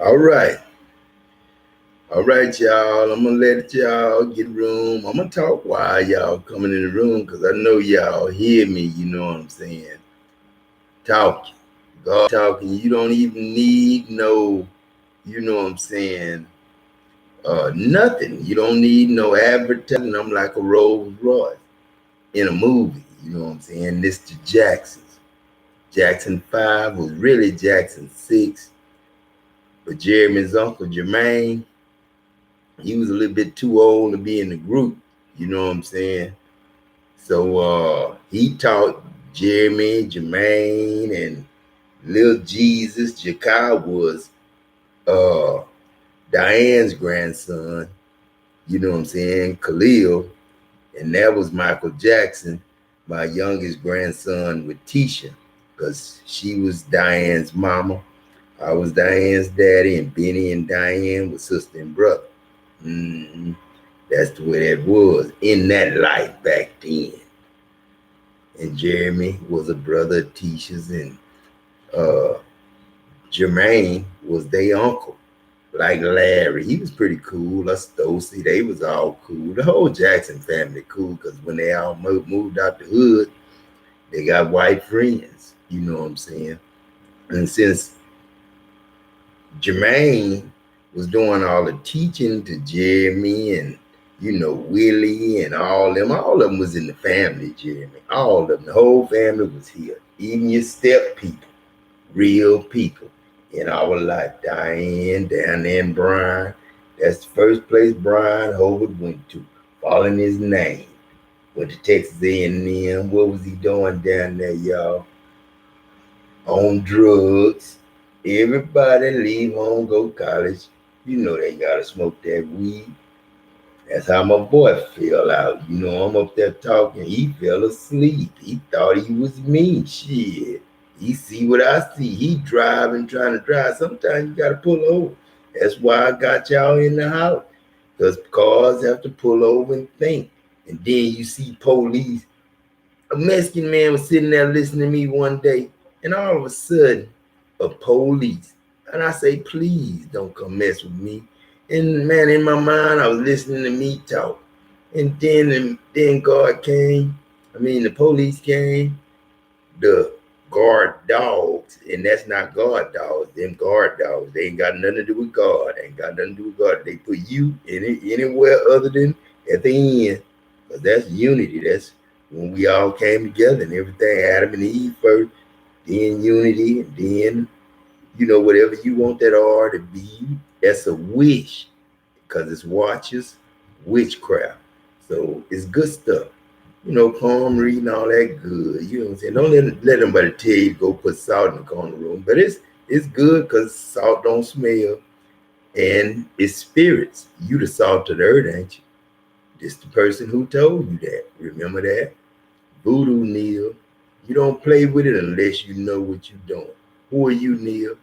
All right. All right, y'all. I'm gonna let y'all get room. I'm gonna talk while y'all coming in the room because I know y'all hear me, you know what I'm saying? Talking. God talking. You don't even need no, you know what I'm saying, nothing. You don't need no advertising. I'm like a Rolls Royce in a movie, you know what I'm saying? Mr. Jackson's. Jackson 5 was really Jackson 6, but Jeremy's uncle Jermaine, he was a little bit too old to be in the group. You know what I'm saying? So he taught Jeremy, Jermaine, and Lil Jesus. Jakar was uh, Diane's grandson. You know what I'm saying? Khalil, and that was Michael Jackson, my youngest grandson with Tisha, because she was Diane's mama. I was Diane's daddy, and Benny and Diane was sister and brother. Mm-hmm. That's the way that was in that life back then. And Jeremy was a brother of Tisha's, and uh, Jermaine was their uncle, like Larry. He was pretty cool. Us Stosey, they was all cool. The whole Jackson family cool because when they all moved out the hood, they got white friends. You know what I'm saying? And since Jermaine was doing all the teaching to Jeremy and Willie and all of them was in the family, Jeremy. All of them, the whole family was here. Even your step people, real people in our life. Diane, down there in Brian. That's the first place Brian Howard went to, following his name. Went to Texas A&M. What was he doing down there, y'all? On drugs. Everybody leave home, go college. You know they gotta smoke that weed. That's how my boy fell out. I'm up there talking. He fell asleep. He thought he was me. Shit. He see what I see. He driving, trying to drive. Sometimes you gotta pull over. That's why I got y'all in the house. Because cars have to pull over and think. And then you see police. A Mexican man was sitting there listening to me one day, and all of a sudden, a police. And I say, please don't come mess with me. And man, in my mind, I was listening to me talk. And then God came. I mean, the police came, the guard dogs, and that's not guard dogs. Them guard dogs, they ain't got nothing to do with God. They ain't got nothing to do with God. They put you anywhere other than at the end, because that's unity. That's when we all came together and everything. Adam and Eve first, then unity, and then whatever you want that R to be. That's a wish, because it's watches witchcraft. So it's good stuff. Palm reading, all that good. You know what I'm saying? Don't let anybody tell you to go put salt in the corner room. But it's good because salt don't smell. And it's spirits. You the salt of the earth, ain't you? This the person who told you that. Remember that? Voodoo, Neil. You don't play with it unless you know what you're doing. Who are you, Neil?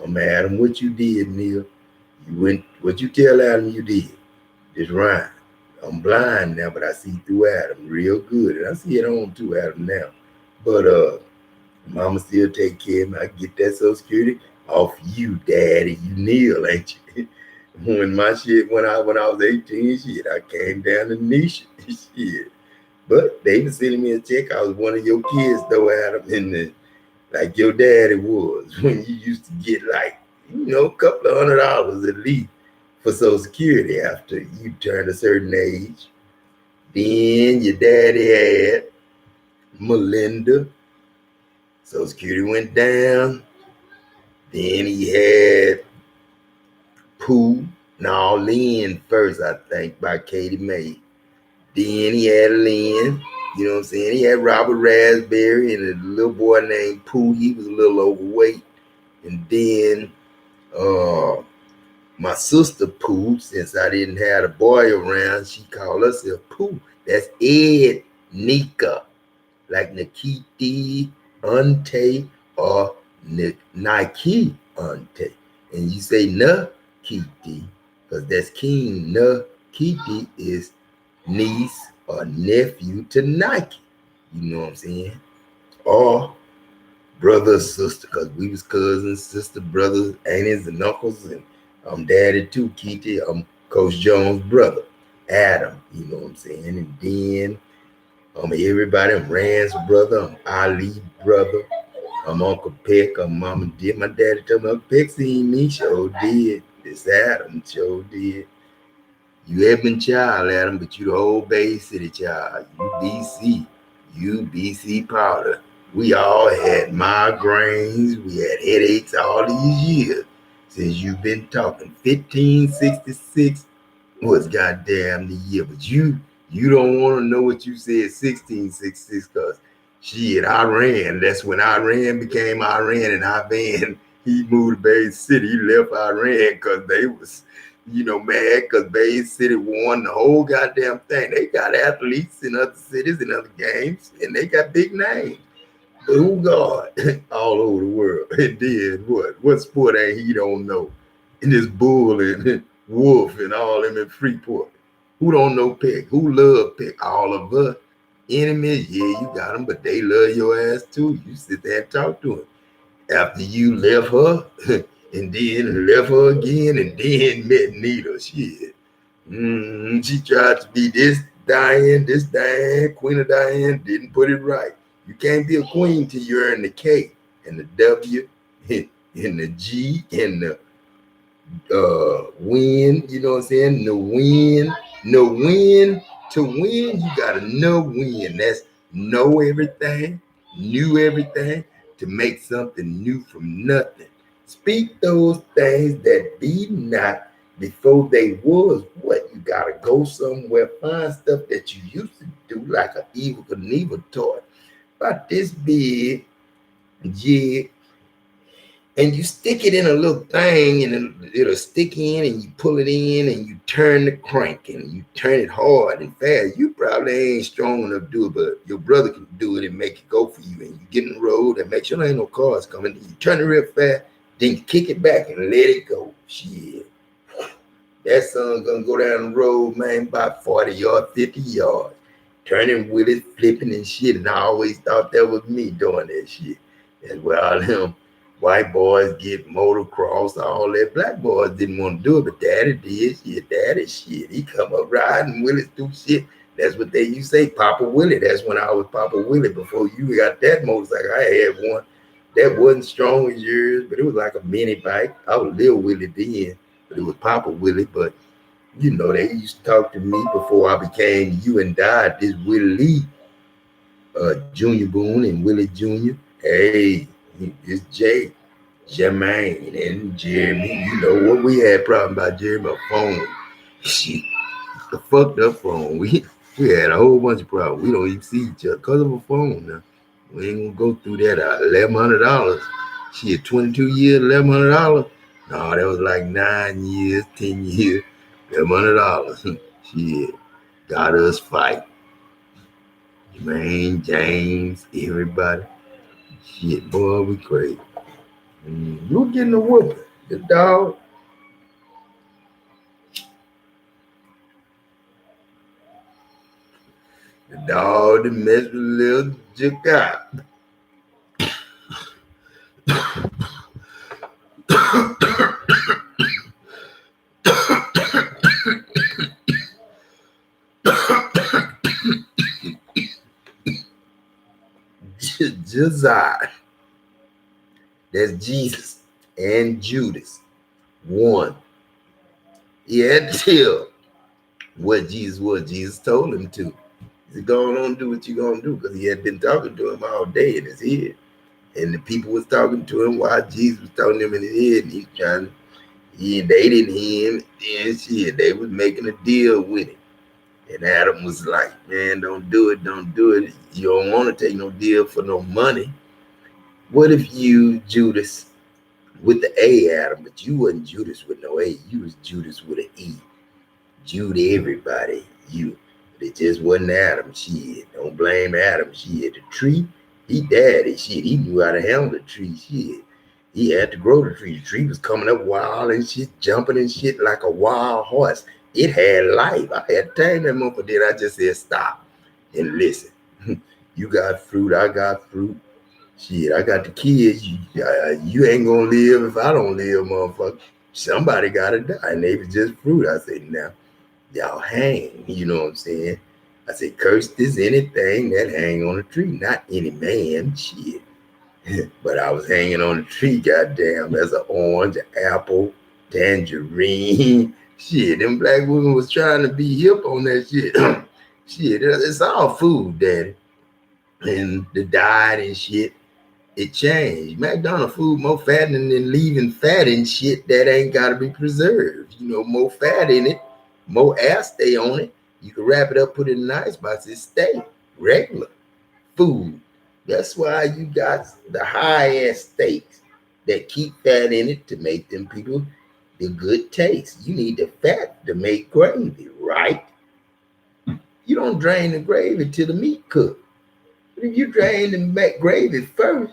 I'm Adam. What you did, Neil? You went. What you tell Adam you did? Just rhyme. I'm blind now, but I see through Adam real good. And I see it on through Adam now. But mama still take care of me. I get that Social Security off you, daddy. You Neil, ain't you? When I was 18, shit, I came down to Nisha. Shit. But they been sending me a check. I was one of your kids though, Adam, like your daddy was when you used to get like, a couple of $100 at least for Social Security after you turned a certain age. Then your daddy had Melinda. Social Security went down. Then he had Pooh. No, Lynn first, I think, by Katie May. Then he had Lynn. You know what I'm saying? He had Robert Raspberry and a little boy named Pooh. He was a little overweight. And then my sister Pooh, since I didn't have a boy around, she called herself Pooh. That's Ed Nika, like Nikiti Ante or Nike Ante. And you say Nikiti, because that's King. Nikiti is niece or nephew to Nike. You know what I'm saying? Or brother or sister, because we was cousins, sister, brothers, aunties, and uncles, and daddy too, Keith, Coach Jones' brother, Adam, you know what I'm saying? And then everybody, I'm Rand's brother, I'm Ali brother, I'm Uncle Peck, I'm Mama did. My daddy told me Uncle Peck seen me, sure did. This Adam, sure did. You Edmond child, Adam, but you the whole Bay City child. You BC. You BC powder. We all had migraines. We had headaches all these years since you've been talking. 1566 was goddamn the year. But you don't want to know what you said 1666 because shit, Iran. That's when Iran became Iran and Ivan. He moved to Bay City. He left Iran because they was mad because Bay City won the whole goddamn thing. They got athletes in other cities and other games, and they got big names. But who God all over the world? And then what? What sport ain't he don't know? And this bull and wolf and all them in Freeport. Who don't know Peck? Who love Peck? All of us. Enemies, yeah, you got them, but they love your ass too. You sit there and talk to them. After you left her, and then left her again, and then met Nita. Shit. She tried to be this Diane, Queen of Diane, didn't put it right. You can't be a queen till you earn the K and the W and the G and the win, you know what I'm saying? No win. To win, you gotta know win. That's know everything, knew everything, to make something new from nothing. Speak those things that be not before they was. What you gotta go somewhere, find stuff that you used to do, like an evil Knievel toy. About this big, jig, and you stick it in a little thing and it'll stick in and you pull it in and you turn the crank and you turn it hard and fast. You probably ain't strong enough to do it, but your brother can do it and make it go for you. And you get in the road and make sure there ain't no cars coming. You turn it real fast, then you kick it back and let it go. Shit. That son gonna go down the road, man, about 40 yards, 50 yards. Turning with it, flipping and shit. And I always thought that was me doing that shit. That's where all them white boys get motocross, all that. Black boys didn't want to do it, but daddy did. Shit, daddy shit. He come up riding Willie through shit. That's what they used to say, Papa Willie. That's when I was Papa Willie. Before you got that motorcycle, I had one that wasn't strong as yours, but it was like a mini bike. I was Lil Willie then, but it was Papa Willie. But they used to talk to me before I became you and died. This Willie Junior Boone and Willie Jr. Hey, it's Jay, Jermaine, and Jeremy. You know what we had problem about Jeremy? A phone. Shit, the fucked up phone. We had a whole bunch of problems. We don't even see each other because of a phone now. We ain't gonna go through that $1,100. Shit, 22 years, $1,100. No, that was like 9 years, 10 years, $1,100. Shit, got us fight. Jermaine, James, everybody. Shit, boy, we crazy. You getting a whooping. The dog that messed with little Jacob. Josiah. That's Jesus and Judas. One. He had to tell what Jesus was. Jesus told him to. He said, go on, do what you're going to do, because he had been talking to him all day in his head. And the people was talking to him while Jesus was talking to him in his head. And he's trying to, they didn't hear him. And shit, they was making a deal with him. And Adam was like, man, don't do it. Don't do it. You don't want to take no deal for no money. What if you, Judas, with the A, Adam, but you wasn't Judas with no A. You was Judas with an E. Jude everybody, you. But it just wasn't Adam. Shit. Don't blame Adam. Shit. The tree, he daddy. Shit. He knew how to handle the tree. Shit. He had to grow the tree. The tree was coming up wild and shit, jumping and shit like a wild horse. It had life. I had time that motherfucker. Then I just said stop and listen. You got fruit. I got fruit. Shit, I got the kids. You ain't gonna live if I don't live, motherfucker. Somebody gotta die. And they was just fruit. I said, now, y'all hang. You know what I'm saying? I said, cursed is anything that hang on a tree, not any man. Shit. But I was hanging on a tree, goddamn. There's an orange, an apple, tangerine. Shit, them black women was trying to be hip on that shit. Shit, it's all food, daddy. And the diet and shit, it changed. McDonald's food more fattening than leaving fat and shit that ain't gotta be preserved. You know, more fat in it, more air stay on it. You can wrap it up, put it in an ice box, it stay regular food. That's why you got the high ass steaks that keep fat in it to make them people the good taste. You need the fat to make gravy, right? You don't drain the gravy till the meat cook. But if you drain the gravy first,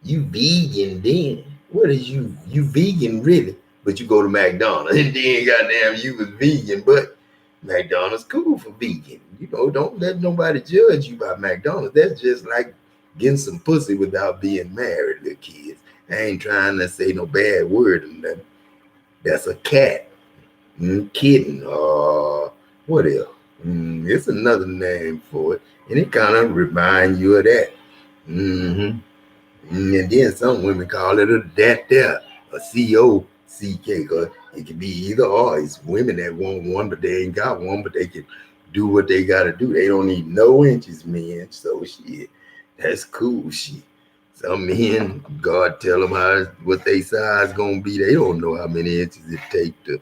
you vegan then. What is you? You vegan really? But you go to McDonald's and then goddamn you was vegan, but McDonald's cool for vegan. You know, don't let nobody judge you by McDonald's. That's just like getting some pussy without being married, little kids. I ain't trying to say no bad word or nothing. That's a cat. Kitten. What else? It's another name for it. And it kind of remind you of that. Mm-hmm. And then some women call it a that there, a COCK, because it can be either or. It's women that want one, but they ain't got one, but they can do what they got to do. They don't need no inches, man. So shit, that's cool shit. Some men, God tell them what they size gonna be. They don't know how many inches it take to,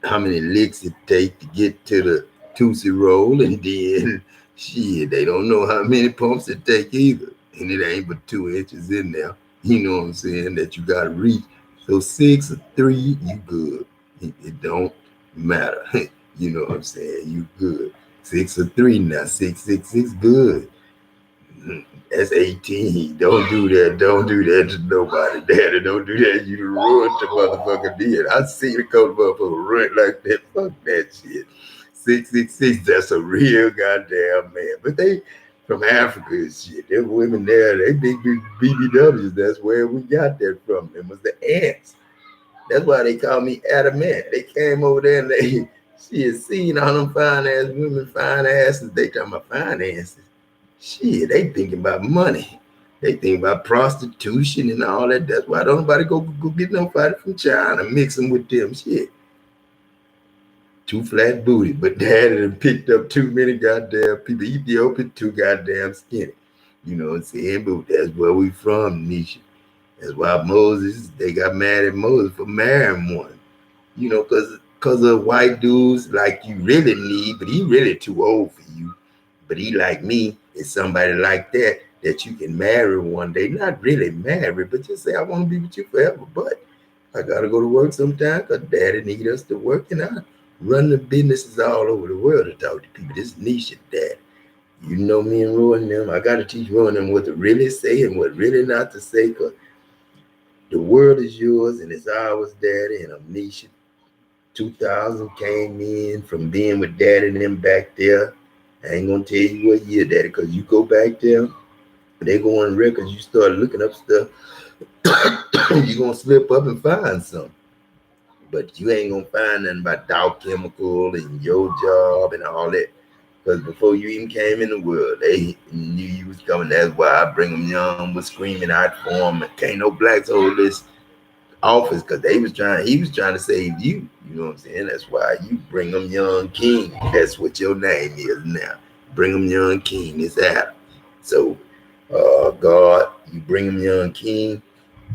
how many licks it take to get to the Tootsie Roll, and then shit, they don't know how many pumps it take either. And it ain't but 2 inches in there. You know what I'm saying? That you gotta reach. So 6 or 3, you good. It don't matter. You know what I'm saying? You good. 6 or 3 now. 666 good. That's 18. Don't do that. Don't do that to nobody. Daddy, don't do that. You ruined the motherfucker did. I seen a couple motherfuckers run like that. Fuck that shit. 666, that's a real goddamn man. But they from Africa and shit. Them women there, they big BBWs. That's where we got that from. It was the ants. That's why they call me Adamant. They came over there and they she had seen all them fine ass women, fine asses. They talking about finances. Shit, they thinking about money. They think about prostitution and all that. That's why don't nobody go get nobody from China, mix them with them. Shit. Too flat booty, but dad had picked up too many goddamn people. Ethiopia too goddamn skinny. You know what I'm saying? But that's where we from, Nisha. That's why Moses, they got mad at Moses for marrying one. You know, because of white dudes like you really need, but he really too old for you. But he like me is somebody like that that you can marry one day. Not really marry, but just say I want to be with you forever. But I gotta go to work sometime because daddy need us to work, and I run the businesses all over the world to talk to people. This niche is dad. You know me and Roy and them. I gotta teach Roy and them what to really say and what really not to say, because the world is yours and it's ours, daddy. And Amnesia 2000 came in from being with daddy and them back there. I ain't gonna tell you what year, daddy, because you go back there, they go on records, you start looking up stuff, you're gonna slip up and find something. But you ain't gonna find nothing about Dow Chemical and your job and all that. Because before you even came in the world, they knew you was coming. That's why I bring them young, was screaming out for them. And can't no blacks hold this office because he was trying to save you. You know what I'm saying? That's why you bring them young king. That's what your name is now. Bring them young king. It's Adam. So, God, you bring them young king,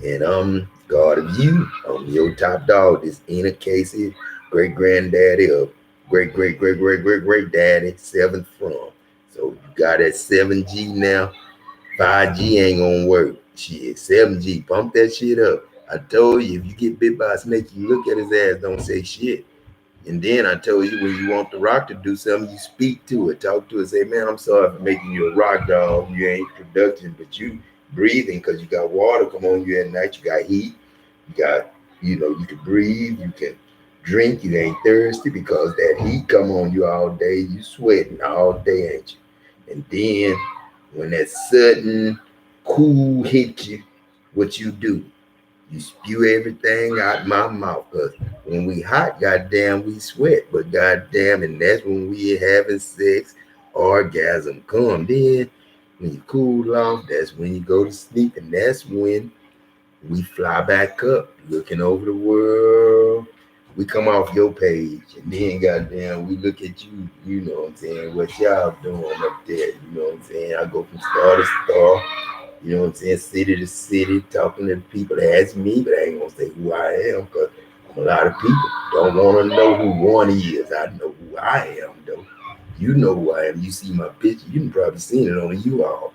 and God of you. I'm your top dog. This Ena Casey, great granddaddy of great daddy, seventh from. So you got that 7G now. 5G ain't gonna work. Shit, 7G, pump that shit up. I told you, if you get bit by a snake, you look at his ass, don't say shit. And then I told you, when you want the rock to do something, you speak to it, talk to it, say, man, I'm sorry for making you a rock dog. You ain't productive, but you breathing because you got water come on you at night. You got heat. You got, you can breathe. You can drink. You ain't thirsty because that heat come on you all day. You sweating all day, ain't you? And then when that sudden cool hit you, what you do? You spew everything out my mouth. Cause when we hot, goddamn, we sweat. But goddamn, and that's when we having sex, orgasm come. Then when you cool off, that's when you go to sleep, and that's when we fly back up, looking over the world. We come off your page, and then goddamn, we look at you. You know what I'm saying? What y'all doing up there? You know what I'm saying? I go from star to star. You know what I'm saying? City to city, talking to people that ask me, but I ain't gonna say who I am because a lot of people don't want to know who one is. I know who I am, though. You know who I am. You see my picture. You can probably seen it on you all.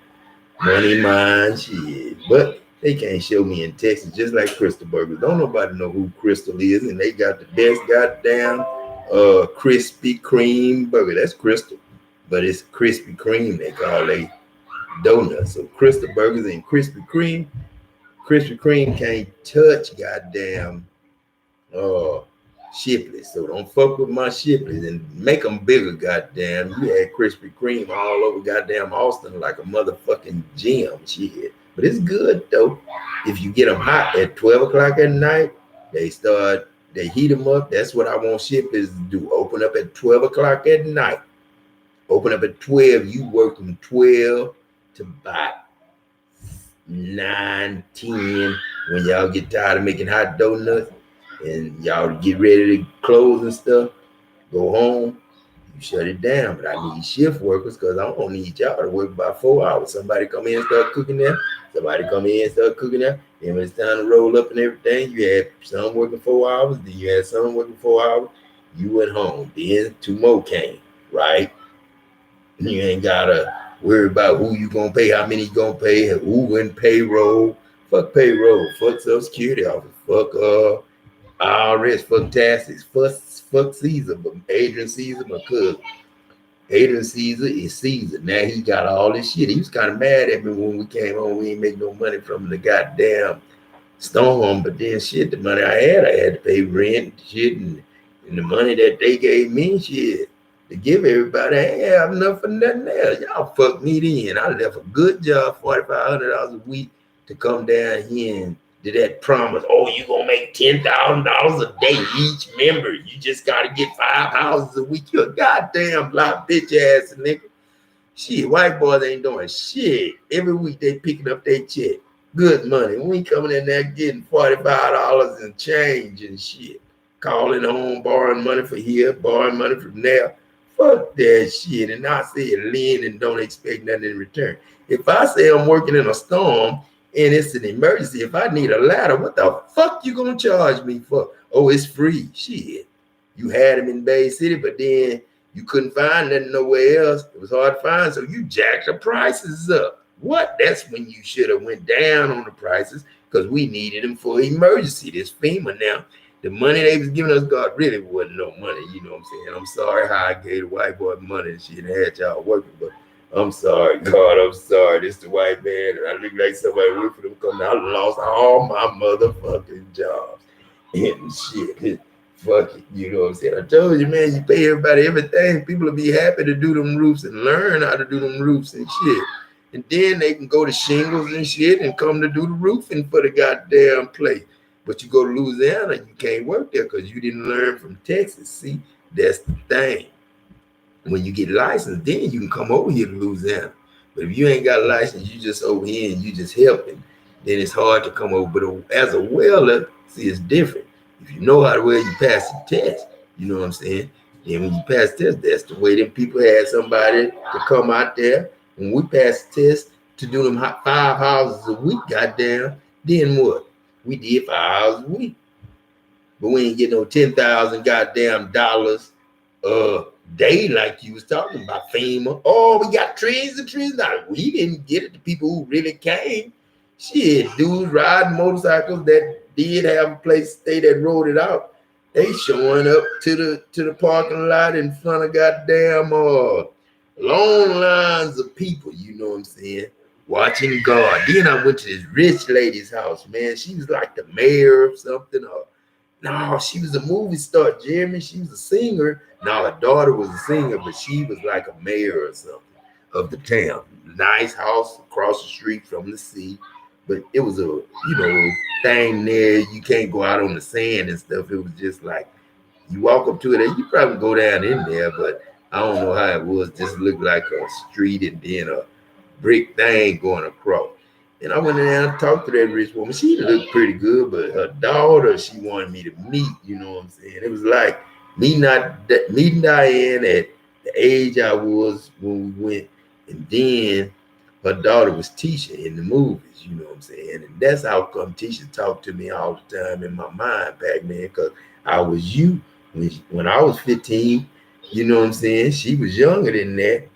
Money, mine, shit. But they can't show me in Texas, just like Crystal Burgers. Don't nobody know who Crystal is, and they got the best goddamn Krispy Kreme burger. That's Crystal, but it's Krispy Kreme they call it donuts. So Crystal Burgers and Krispy Kreme. Krispy Kreme can't touch goddamn uh Shipley. So don't fuck with my Shipleys and make them bigger, goddamn. You had Krispy Kreme all over goddamn Austin like a motherfucking gym, shit. But it's good though. If you get them hot at 12 o'clock at night, they heat them up. That's what I want Shipleys to do. Open up at 12 o'clock at night. Open up at 12. You work from 12 to about 9, 10, when y'all get tired of making hot donuts and y'all get ready to close and stuff, go home, you shut it down. But I need shift workers because I don't need y'all to work about 4 hours. Somebody come in and start cooking there. Somebody come in and start cooking there. Then when it's time to roll up and everything, you had some working 4 hours. Then you had some working 4 hours. You went home. Then 2 more came, right? You ain't gotta worry about who you gonna pay, how many you gonna pay, who in payroll. Fuck payroll. Fuck Social Security office. Fuck IRS. Fuck taxes. Fuck Caesar. But Adrian Caesar, my cousin. Adrian Caesar is Caesar. Now he got all this shit. He was kind of mad at me when we came home. We ain't make no money from the goddamn storm. But then shit, the money I had to pay rent, shit, and the money that they gave me, shit, to give everybody, I ain't have enough for nothing else. Y'all fucked me in. I left a good job, $4,500 a week, to come down here and did that promise. Oh, you gonna make $10,000 a day each member. You just gotta get 5 houses a week. You're a goddamn block bitch ass nigga. Shit, white boys ain't doing shit. Every week they picking up their check. Good money. We coming in there getting $45 and change and shit. Calling home, borrowing money for here, borrowing money from there. Fuck that shit. And I say lend and don't expect nothing in return. If I say I'm working in a storm and it's an emergency, if I need a ladder, what the fuck you gonna charge me for? Oh, it's free. Shit. You had them in Bay City, but then you couldn't find nothing nowhere else. It was hard to find, so you jacked the prices up. What? That's when you should have went down on the prices because we needed them for emergency. This FEMA now. The money they was giving us, God, really wasn't no money. You know what I'm saying? I'm sorry how I gave the white boy money and shit and had y'all working, but I'm sorry, God, I'm sorry. This the white man, and I look like somebody working for them coming out. I lost all my motherfucking jobs and shit. Fuck it, you know what I'm saying? I told you, man, you pay everybody everything. People will be happy to do them roofs and learn how to do them roofs and shit. And then they can go to shingles and shit and come to do the roofing for the goddamn place. But you go to Louisiana, you can't work there because you didn't learn from Texas. See, that's the thing. When you get licensed, then you can come over here to Louisiana. But if you ain't got a license, you just over here and you just helping, then it's hard to come over. But as a welder, see, it's different. If you know how to weld, you pass the test. You know what I'm saying? Then when you pass the test, that's the way them people had somebody to come out there. When we passed the test to do them 5 houses a week, goddamn, then what? We did 5 houses a week. But we ain't get no 10,000 goddamn dollars day like you was talking about FEMA. Oh, we got trees and trees. Now, we didn't get it. The people who really came. Shit, dudes riding motorcycles that did have a place to stay that rode it out. They showing up to the parking lot in front of goddamn long lines of people, you know what I'm saying, watching God. Then I went to this rich lady's house, man. She was like the mayor of something. No, she was a movie star, Jeremy. She was a singer. Now her daughter was a singer, but she was like a mayor or something. of the town. Nice house across the street from the sea, but it was a thing there. You can't go out on the sand and stuff. It was just like you walk up to it, and you probably go down in there, but I don't know how it was. Just looked like a street and then a brick thing going across. And I went in there and talked to that rich woman. She looked pretty good, but her daughter, she wanted me to meet. You know what I'm saying? It was like meeting Diane at the age I was when we went, and then her daughter was Tisha in the movies. You know what I'm saying? And that's how come Tisha talked to me all the time in my mind back then, because I was you when I was 15. You know what I'm saying? She was younger than that,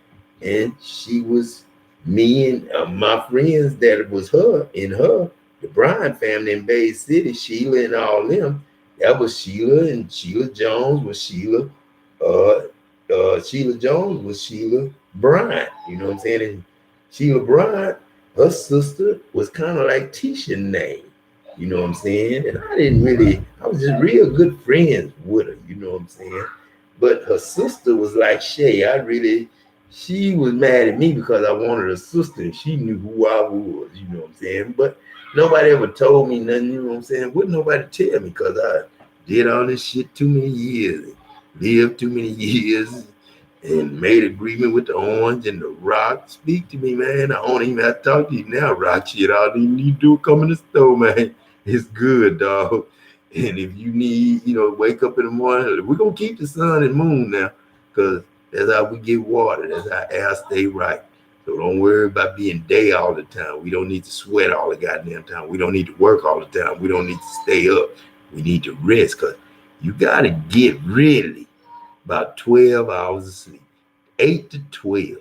and she was me and my friends that was her in her, the Bryan family in Bay City, Sheila and all them. That was Sheila, and Sheila Jones was Sheila. Sheila Jones was Sheila Bryant. You know what I'm saying? And Sheila Bryant, her sister was kind of like Tisha name. You know what I'm saying? And I was just real good friends with her. You know what I'm saying? But her sister was like Shay. She was mad at me because I wanted a sister and she knew who I was, you know what I'm saying? But nobody ever told me nothing, you know what I'm saying? Wouldn't nobody tell me because I did all this shit too many years, lived too many years, and made agreement with the orange and the rock. Speak to me, man. I don't even have to talk to you now, rock shit. All you need to do is come in the store, man. It's good, dog. And if you need, wake up in the morning, we're going to keep the sun and moon now because that's how we get water. That's how air stay right. So don't worry about being day all the time. We don't need to sweat all the goddamn time. We don't need to work all the time. We don't need to stay up. We need to rest because you got to get really about 12 hours of sleep, 8 to 12.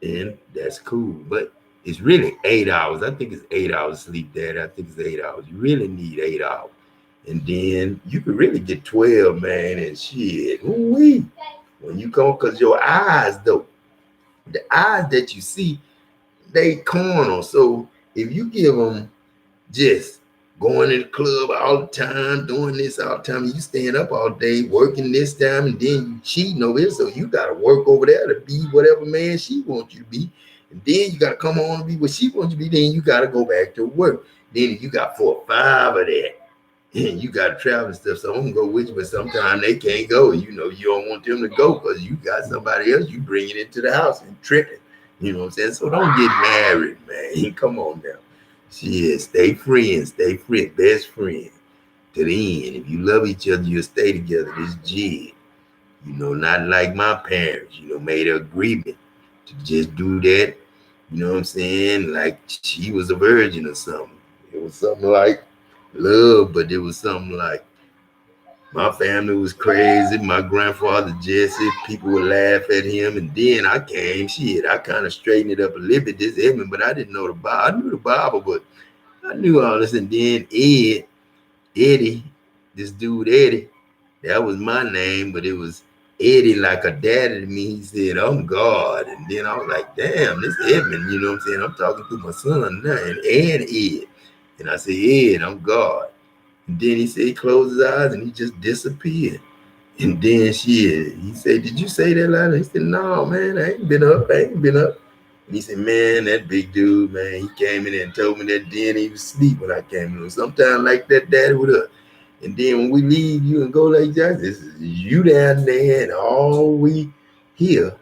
And that's cool. But it's really 8 hours. I think it's 8 hours sleep, Dad. I think it's 8 hours. You really need 8 hours. And then you could really get 12, man, and shit. Ooh-wee. When you come, because your eyes, though, the eyes that you see, they corner. So if you give them just going to the club all the time, doing this all the time, you staying up all day, working this time, and then you cheating over here. So you got to work over there to be whatever man she wants you to be. And then you got to come home and be what she wants you to be. Then you got to go back to work. Then you got 4 or 5 of that. And you got to travel and stuff. So I'm going to go with you, but sometimes they can't go. You don't want them to go because you got somebody else you bring it into the house and tripping. You know what I'm saying? So don't get married, man. Come on now. Shit, stay friends, best friends to the end. If you love each other, you'll stay together. This jig. Not like my parents, made an agreement to just do that. You know what I'm saying? Like she was a virgin or something. It was something like love, but it was something like my family was crazy. My grandfather Jesse, people would laugh at him, and then I came. I kind of straightened it up a little bit this evening, but I didn't know the Bible. I knew the Bible, but I knew all this. And then Eddie, this dude Eddie, that was my name, but it was Eddie like a daddy to me. He said, "I'm God," and then I was like, "Damn, this Edmund." You know what I'm saying? I'm talking to my son now, and Ed, and I said, "Ed, I'm God." And then he said he closed his eyes and he just disappeared. And then he said, "Did you say that line?" He said, "No, man, I ain't been up. And he said, "Man, that big dude, man, he came in and told me that then he was asleep when I came in. Sometimes like that, daddy with us. And then when we leave you and go like that, this is you down there, and all we hear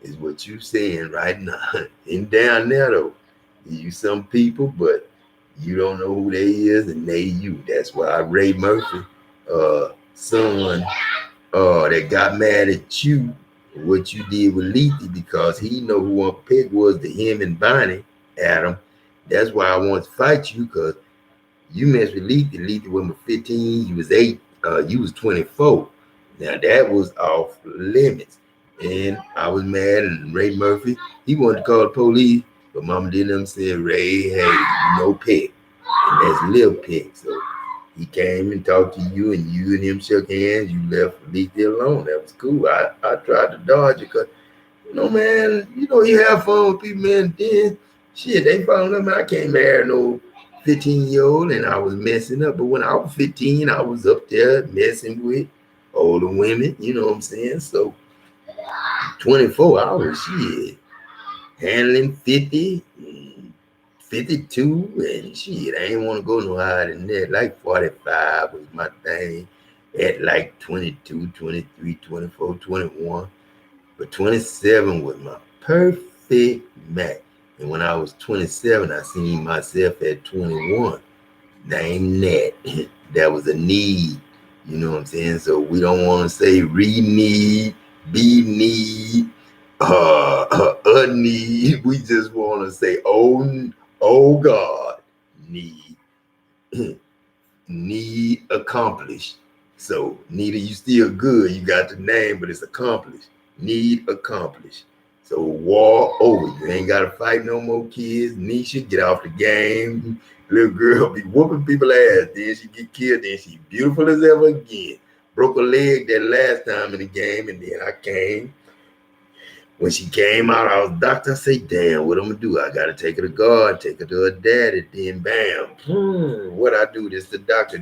is what you saying right now." And down there though, you some people, but you don't know who they is, and they you. That's why Ray Murphy, son, that got mad at you, what you did with Lethe, because he know who Uncle Peg was to him and Bonnie, Adam. That's why I want to fight you, because you messed with Lethe. Lethe was 15, you was 8, you was 24. Now that was off limits. And I was mad, and Ray Murphy, he wanted to call the police, but Mama didn't say, "Ray, hey, you know Peg." And that's Lil Pig. So he came and talked to you, and you and him shook hands. You left Lethe alone. That was cool. I tried to dodge it because, man, you have fun with people, man. Then, shit, they fall in love, man. I can't marry no 15-year-old, and I was messing up. But when I was 15, I was up there messing with older women. You know what I'm saying? So 24 hours, shit. handling 50, 52, and shit, I ain't want to go no higher than that. Like 45 was my thing at like 22, 23, 24, 21. But 27 was my perfect match. And when I was 27, I seen myself at 21. Name that. That was a need. You know what I'm saying? So we don't want to say re-need, be-need, a need. We just want to say, oh God, need. Need accomplished. So Nita, you still good. You got the name, but it's accomplished. Need accomplished. So war over. You ain't gotta fight no more kids. Nisha, get off the game. Little girl be whooping people ass. Then she get killed. Then she beautiful as ever again. Broke her leg that last time in the game, and then I came when she came out, I was doctor. I say, damn, what I'm gonna do? I gotta take her to God, take her to her daddy. Then bam, what I do? This Dr.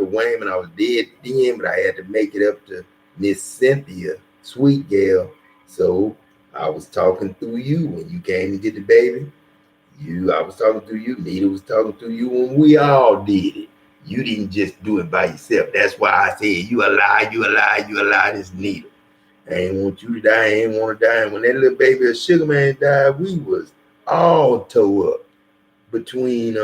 Wayman. I was dead then, but I had to make it up to Miss Cynthia, sweet girl. So I was talking through you when you came to get the baby. I was talking through you. Nita was talking through you when we all did it. You didn't just do it by yourself. That's why I said you a lie, you a lie, you a lie. This Nita. I ain't want you to die. I ain't want to die. And when that little baby of Sugar Man died, we was all tore up between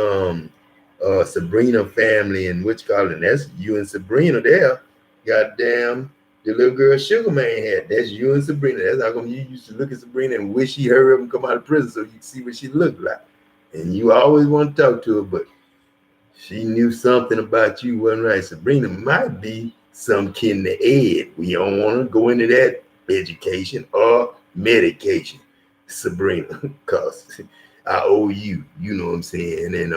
Sabrina family and which call it. That's you and Sabrina there. Goddamn, the little girl Sugar Man had. That's you and Sabrina. That's how come you used to look at Sabrina and wish she hurry up and come out of prison so you could see what she looked like. And you always want to talk to her, but she knew something about you wasn't right. Sabrina might be some kin to Ed. We don't want to go into that education or medication, Sabrina, because I owe you. You know what I'm saying? And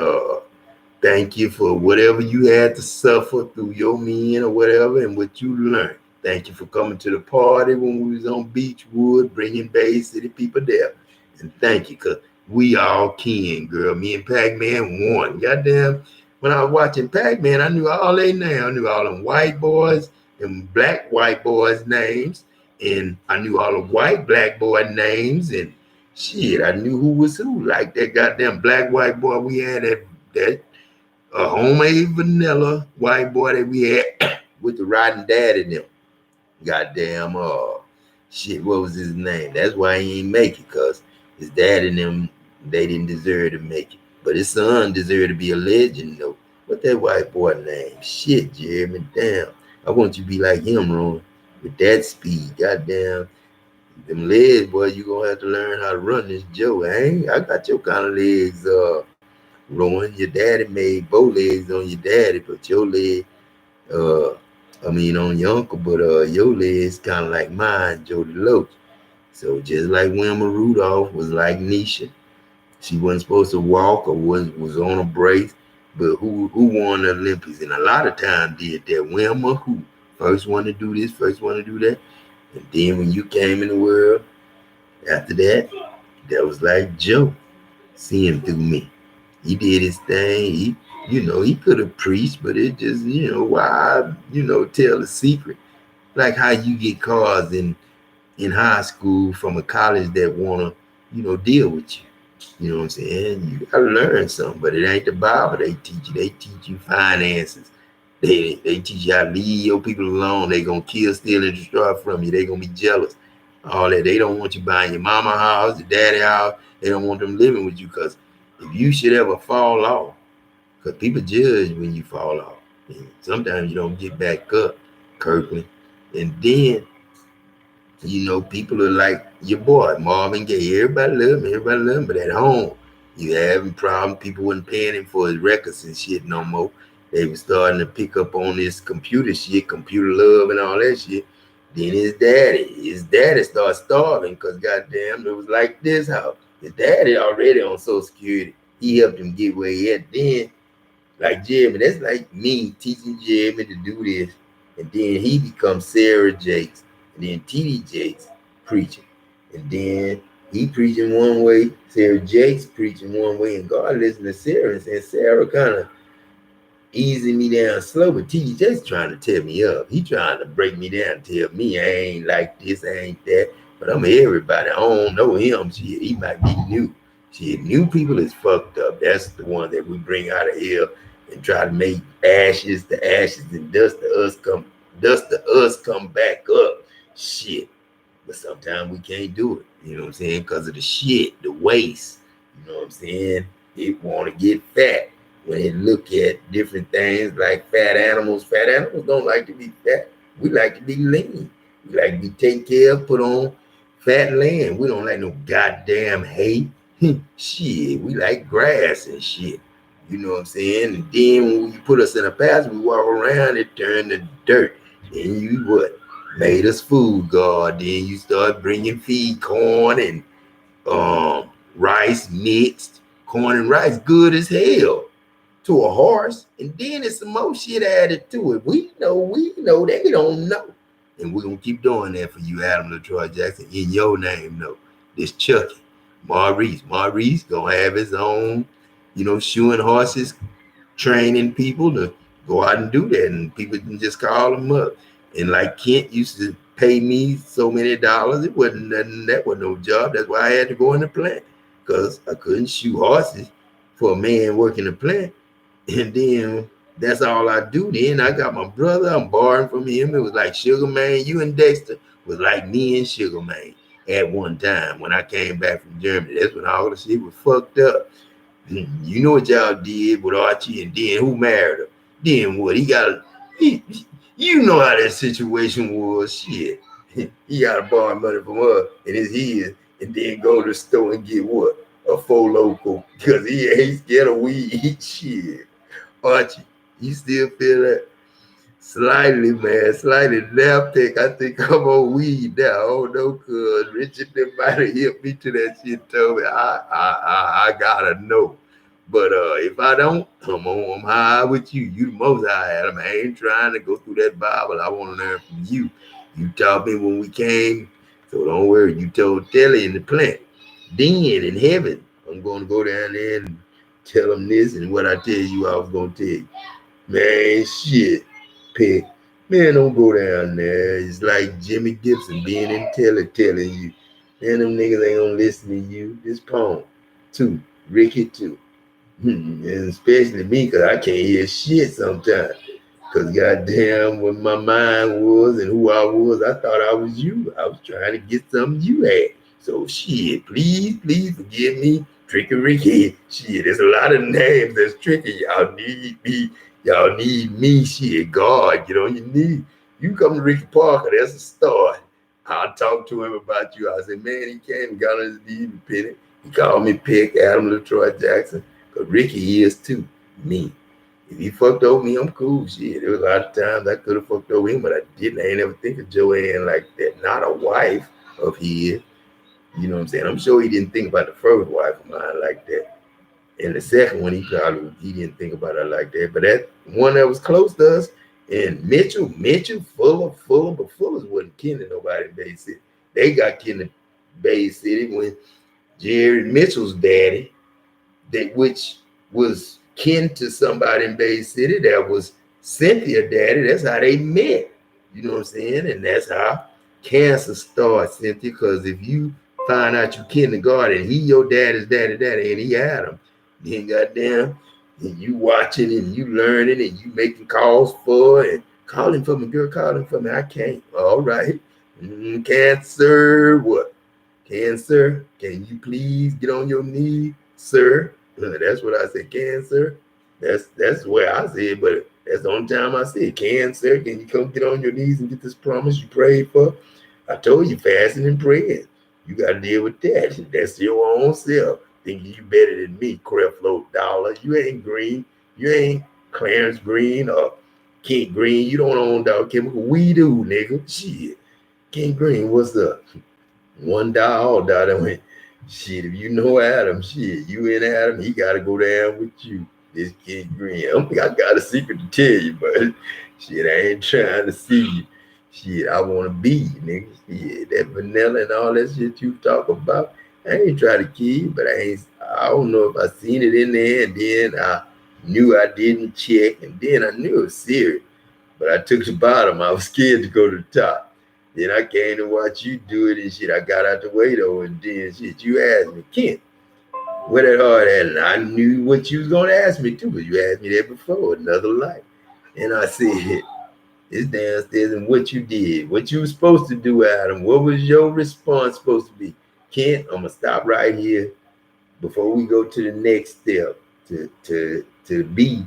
thank you for whatever you had to suffer through your men or whatever and what you learned. Thank you for coming to the party when we was on Beechwood, bringing Bay City people there. And thank you, because we all kin, girl. Me and Pac-Man won. Goddamn, when I was watching Pac-Man, I knew all they names. I knew all them white boys and black white boys' names. And I knew all the white black boy names. And shit, I knew who was who. Like that goddamn black white boy we had that homemade vanilla white boy that we had with the riding dad in them. Goddamn, shit, what was his name? That's why he ain't make it, cause his dad and them, they didn't deserve to make it. But his son deserved to be a legend, though. What that white boy name? Shit, Jeremy, damn. I want you to be like him, Ron, with that speed. Goddamn, them legs, boy, you gonna have to learn how to run this Joe. I got your kind of legs, Rowan. Your daddy made bow legs on your daddy, but your leg, uh, on your uncle, but your legs kind of like mine, Jody Loach. So just like Wilma Rudolph was like Nisha, she wasn't supposed to walk or was on a brace, but who won the Olympics? And a lot of times did that. Wilma who first one to do this, first one to do that, and then when you came in the world after that, that was like Joe seeing through me. He did his thing. He could have preached, but it just, why, tell the secret. Like how you get cars in high school from a college that wanna, deal with you. You know what I'm saying? You gotta learn something, but it ain't the Bible they teach you. They teach you finances. They teach you how to leave your people alone. They gonna kill, steal, and destroy from you. They gonna be jealous. All that. They don't want you buying your mama house, your daddy house. They don't want them living with you because if you should ever fall off, because people judge when you fall off. And sometimes you don't get back up, Kirkland. And then, people are like your boy, Marvin Gaye. Everybody love him, but at home, you having problems. People wasn't paying him for his records and shit no more. They were starting to pick up on this computer shit, computer love and all that shit. Then his daddy started starving because goddamn, it was like this house. His daddy already on Social Security. He helped him get where he at. Then, like Jeremy, that's like me teaching Jeremy to do this. And then he becomes Sarah Jakes. And then T.D. Jakes preaching. And then he preaching one way, Sarah Jakes preaching one way, and God listened to Sarah and said, Sarah kind of easing me down slow, but T.D. Jakes trying to tear me up. He trying to break me down, tell me I ain't like this, I ain't that. But I'm everybody. I don't know him. Shit, he might be new. Shit, new people is fucked up. That's the one that we bring out of here and try to make the ashes and dust to us come back up. Shit. But sometimes we can't do it. You know what I'm saying? Because of the shit, the waste. You know what I'm saying? It want to get fat. When it look at different things like fat animals don't like to be fat. We like to be lean. We like to be taken care of, put on fat land. We don't like no goddamn hay. Shit, we like grass and shit. You know what I'm saying? And then when you put us in a pasture, we walk around, it turn to dirt. And you what? Made us food, God. Then you start bringing feed corn and rice mixed. Corn and rice, good as hell to a horse. And then there's some more shit added to it. We know, they don't know. And we're gonna keep doing that for you, Adam LaTroy Jackson, in your name, though. This Chucky. Maurice gonna have his own, shoeing horses, training people to go out and do that, and people can just call them up. And like Kent used to pay me so many dollars, it wasn't nothing. That was no job. That's why I had to go in the plant because I couldn't shoot horses for a man working the plant. And then that's all I do. Then I got my brother. I'm borrowing from him. It was like Sugar Man. You and Dexter was like me and Sugar Man at one time when I came back from Germany. That's when all the shit was fucked up. You know what y'all did with Archie, and then who married her? Then what? You know how that situation was. Shit. He got to borrow money from her and it's his, and then go to the store and get what? A Four Loco, because he ain't scared of weed. Shit. Archie, you still feel that? Slightly, man, slightly now pick. I think I'm on weed now. Oh no, cuz Richard might have hit me to that shit. Told me I gotta know. But if I don't, I'm high with you. You the most high, Adam. I ain't trying to go through that Bible. I want to learn from you. You taught me when we came, so don't worry. You told Telly in the plant. Then in heaven, I'm going to go down there and tell them this and what I tell you I was going to tell you. Man, shit, pick. Man, don't go down there. It's like Jimmy Gibson being in Telly telling you. Man, them niggas ain't gonna listen to you. This poem, too. Ricky, too. And especially me, because I can't hear shit sometimes. Because goddamn, what my mind was and who I was, I thought I was you. I was trying to get something you had. So shit, please forgive me. Tricky Ricky. Shit, there's a lot of names that's tricky. Y'all need me. Y'all need me. Shit, God, you need. You come to Ricky Parker, that's a start. I'll talk to him about you. I said, man, he came and got on his knees and penny. He called me Pick, Adam LaTroy Jackson. Because Ricky is too. Me. If he fucked over me, I'm cool. Shit, there was a lot of times I could have fucked over him, but I didn't. I ain't never think of Joanne like that. Not a wife of his. You know what I'm saying? I'm sure he didn't think about the first wife of mine like that. And the second one, he didn't think about her like that. But that one that was close to us, and Mitchell, Fuller, but Fuller's wasn't killing nobody in Bay City. They got killed in Bay City when Jerry Mitchell's daddy, which was kin to somebody in Bay City that was Cynthia daddy. That's how they met. You know what I'm saying? And that's how cancer starts, Cynthia, because if you find out you kindergarten, he your daddy's daddy, and he had him. Then goddamn, and you watching and you learning and you making calls for and calling for me, girl, calling for me. I can't. All right. Cancer, what? Cancer, can you please get on your knees, sir? That's what I said, cancer. That's where I said, but that's the only time I said, cancer, can you come get on your knees and get this promise you prayed for? I told you, fasting and praying. You got to deal with that. That's your own self. Thinking you better than me, Creflo Dollar. You ain't Green. You ain't Clarence Green or Kent Green. You don't own Dog Chemical. We do, nigga. Shit. Kent Green, what's up? $1 all dollar. I went, shit, if you know Adam, shit, you and Adam, he got to go down with you. This Kent Green. I don't think I got a secret to tell you, but shit, I ain't trying to see you. Shit, I want to be you, nigga. Shit, that vanilla and all that shit you talk about, I ain't trying to kill you, but I don't know if I seen it in there, and then I knew I didn't check, and then I knew it was serious. But I took the bottom. I was scared to go to the top. Then I came to watch you do it and shit. I got out the way though, and then shit, you asked me, Kent, where that hard at? And I knew what you was gonna ask me too, but you asked me that before, another life. And I said, it's downstairs and what you did, what you was supposed to do, Adam. What was your response supposed to be? Kent, I'm gonna stop right here before we go to the next step to be.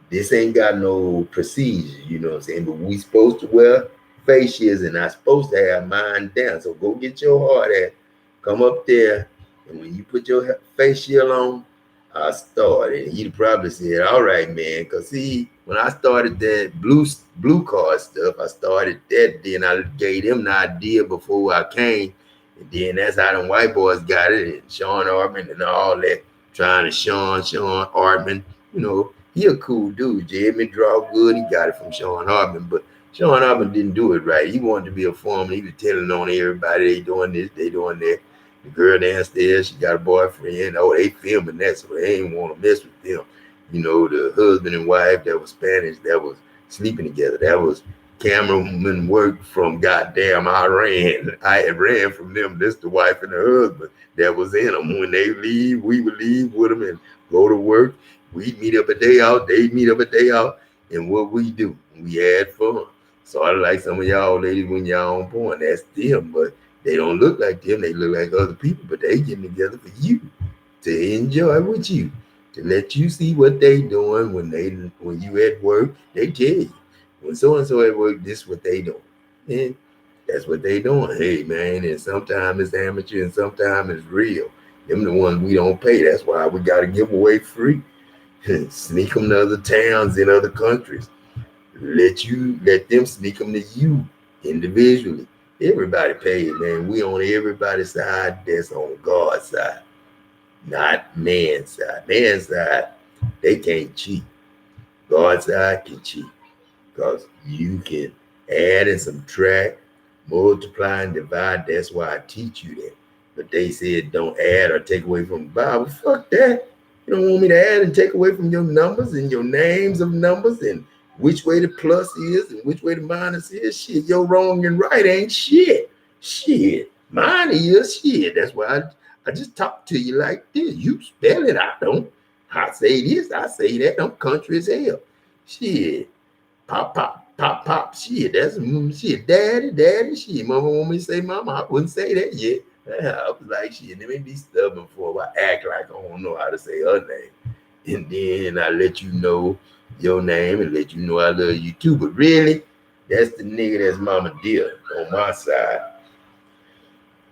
This ain't got no procedure, you know what I'm saying? But we supposed to wear face shields and not supposed to have mine down. So go get your hard hat, come up there, and when you put your face shield on, I started. And he'd probably said, all right, man. Cause see, when I started that blue card stuff, I started that, then I gave them the idea before I came. And then that's how them white boys got it. And Sean Hartman and all that, trying to Sean Hartman, you know, he a cool dude. Jeremy draw good. He got it from Sean Hartman, but Sean Hartman didn't do it right. He wanted to be a foreman. He was telling on everybody they doing this, they doing that. The girl downstairs, she got a boyfriend. Oh, they filming that, so they ain't want to mess with them. You know, the husband and wife that was Spanish that was sleeping together. That was cameraman work from goddamn Iran. I had ran from them. This the wife and the husband that was in them. When they leave, we would leave with them and go to work. We'd meet up a day out. They'd meet up a day out. And what we do, we had fun. So I like some of y'all ladies when y'all on point. That's them, but they don't look like them. They look like other people, but they getting together for you to enjoy with you, to let you see what they doing when you at work. They tell you when so and so at work, this what they doing. And that's what they doing. Hey man, and sometimes it's amateur and sometimes it's real. Them the ones we don't pay. That's why we got to give away free. Sneak them to other towns in other countries. Let them sneak them to you individually. Everybody paid, man. We on everybody's side. That's on God's side, not man's side. Man's side, they can't cheat. God's side can cheat because you can add and subtract, multiply and divide. That's why I teach you that. But they said don't add or take away from the Bible. Fuck that. You don't want me to add and take away from your numbers and your names of numbers and which way the plus is and which way the minus is. Shit, your wrong and right ain't shit. Shit. Mine is shit. That's why I just talk to you like this. You spell it. I don't. I say this, I say that. I'm country as hell. Shit. Pop, pop, pop, pop. Shit. That's shit. Daddy, daddy. Shit. Mama want me to say mama. I wouldn't say that yet. I was like, shit, let me be stubborn for I act like I don't know how to say her name. And then I let you know your name and let you know I love you too. But really, that's the nigga that's Mama Dear on my side.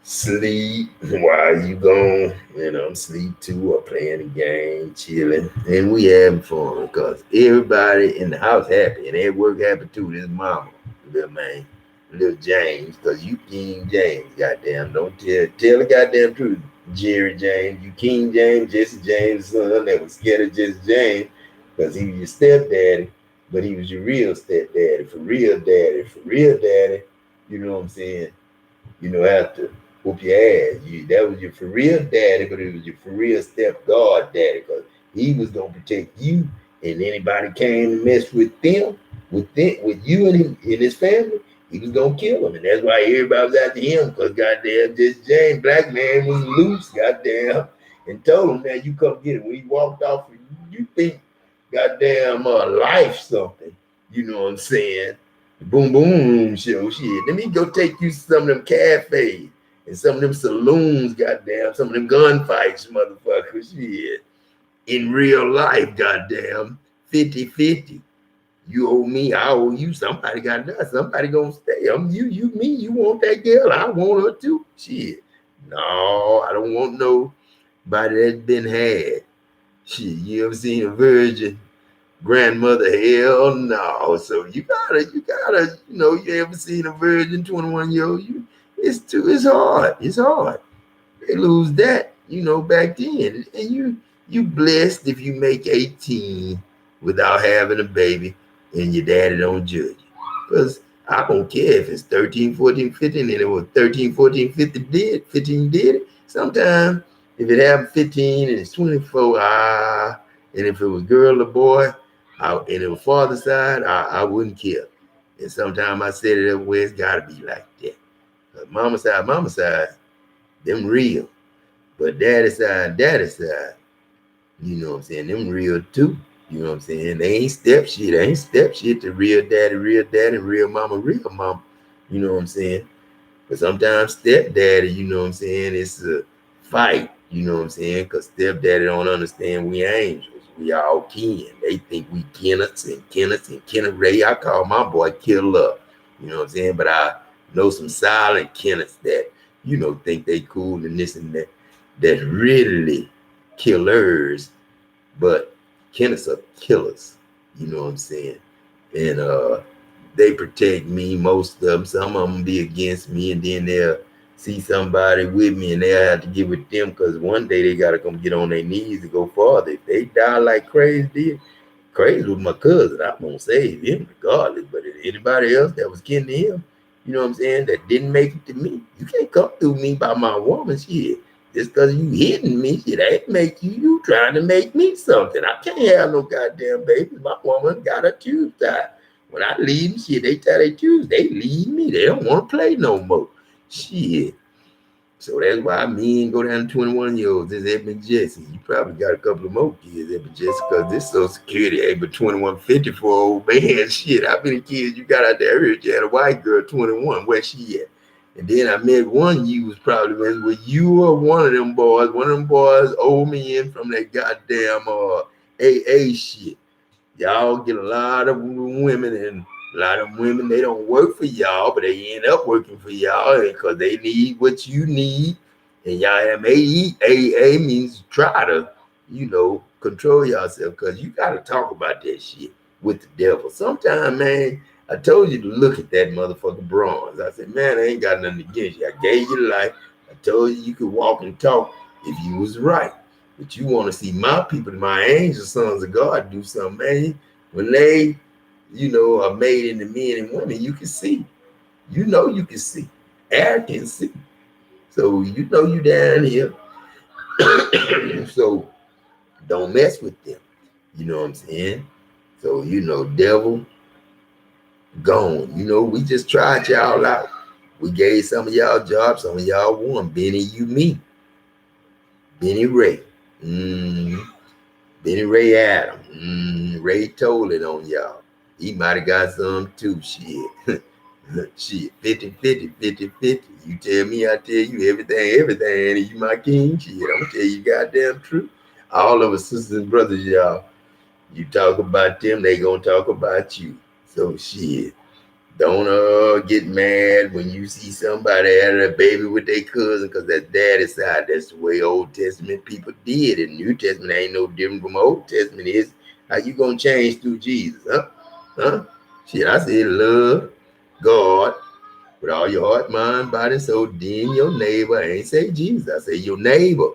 Sleep while you gone, I'm sleep too or playing the game, chilling, and we having fun because everybody in the house happy and at work happy too. This mama, little man, little James, because you King James, goddamn, don't tell the goddamn truth, Jerry James, you King James, Jesse James' son that was scared of Jesse James because he was your stepdaddy, but he was your real stepdaddy, for real daddy, you know what I'm saying? After whoop your ass. That was your for real daddy, but it was your for real step God daddy because he was gonna protect you. And anybody came and messed with them, with you and him and his family, he was gonna kill them. And that's why everybody was after him because goddamn, this James black man was loose, goddamn, and told him that you come get him. When he walked off, you think goddamn life something. You know what I'm saying? Boom boom show shit. Let me go take you to some of them cafes and some of them saloons, goddamn, some of them gunfights, motherfuckers, shit. In real life, goddamn, 50-50. You owe me, I owe you. Somebody got that. Somebody gonna stay. I'm you, me. You want that girl? I want her too. Shit. No, I don't want nobody that's been had. Shit, you ever seen a virgin grandmother? Hell no. So you gotta, you ever seen a virgin 21-year-old? It's hard. It's hard. They lose that, back then. And you blessed if you make 18 without having a baby and your daddy don't judge you. Because I don't care if it's 13, 14, 15, and it was 13, 14, 15 did it. Sometimes if it happened 15 and it's 24, and if it was girl or boy, and it was father side, I wouldn't care. And sometimes I said it everywhere, it's gotta be like that. Mama side, them real. But daddy side, you know what I'm saying, them real too. You know what I'm saying? They ain't step shit. They ain't step shit to real daddy, real mama, real mama. You know what I'm saying? But sometimes stepdaddy, you know what I'm saying, it's a fight, you know what I'm saying? Because stepdaddy don't understand we angels. We all kin. They think we Kenneth Ray. I call my boy Killer. You know what I'm saying? But I know some silent Kenneths that, think they cool and this and that. That really killers, but Kenneths are killers. You know what I'm saying? And they protect me, most of them. Some of them be against me, and then they'll see somebody with me and they'll have to get with them because one day they got to come get on their knees to go farther. If they die like Crazy was my cousin. I'm going to save him regardless. But if anybody else that was kin to him, you know what I'm saying, that didn't make it to me, you can't come through me by my woman shit. Just because you hitting me, shit ain't make you trying to make me something. I can't have no goddamn babies. My woman got a tube tied. When I leave them, shit, they tie their tubes. They leave me. They don't want to play no more. Shit. So that's why me and go down to 21-year-olds. This Edmund Jesse. You probably got a couple of more kids, Edmund Jesse, because this Social Security ain't but 2150 for old man. Shit, how many kids you got out there? I heard you had a white girl, 21. Where she at? And then I met one you was probably with you were one of them boys. One of them boys owed me in from that goddamn AA shit. Y'all get a lot of women, and a lot of women, they don't work for y'all, but they end up working for y'all because they need what you need. And y'all have AA means try to, control yourself, because you got to talk about that shit with the devil. Sometimes, man, I told you to look at that motherfucker bronze. I said, man, I ain't got nothing against you. I gave you life. I told you could walk and talk if you was right. But you want to see my people, my angel sons of God, do something, man. When they, are made into men and women, you can see. You can see. Air can see. So you down here. So don't mess with them. You know what I'm saying? So, devil, gone. We just tried y'all out. We gave some of y'all jobs, some of y'all won. Benny, you, me. Benny Ray. Benny Ray Adam. Ray told it on y'all. He might have got some too. Shit. Shit. 50-50. You tell me, I tell you everything. And you my king. Shit. I'm going to tell you goddamn truth. All of us sisters and brothers, y'all. You talk about them, they going to talk about you. So shit. Don't get mad when you see somebody having a baby with their cousin, because that's daddy's side. That's the way Old Testament people did. And New Testament ain't no different from Old Testament. Is how you gonna change through Jesus, huh? Shit, I said love God with all your heart, mind, body, soul. Then your neighbor. I ain't say Jesus. I say your neighbor.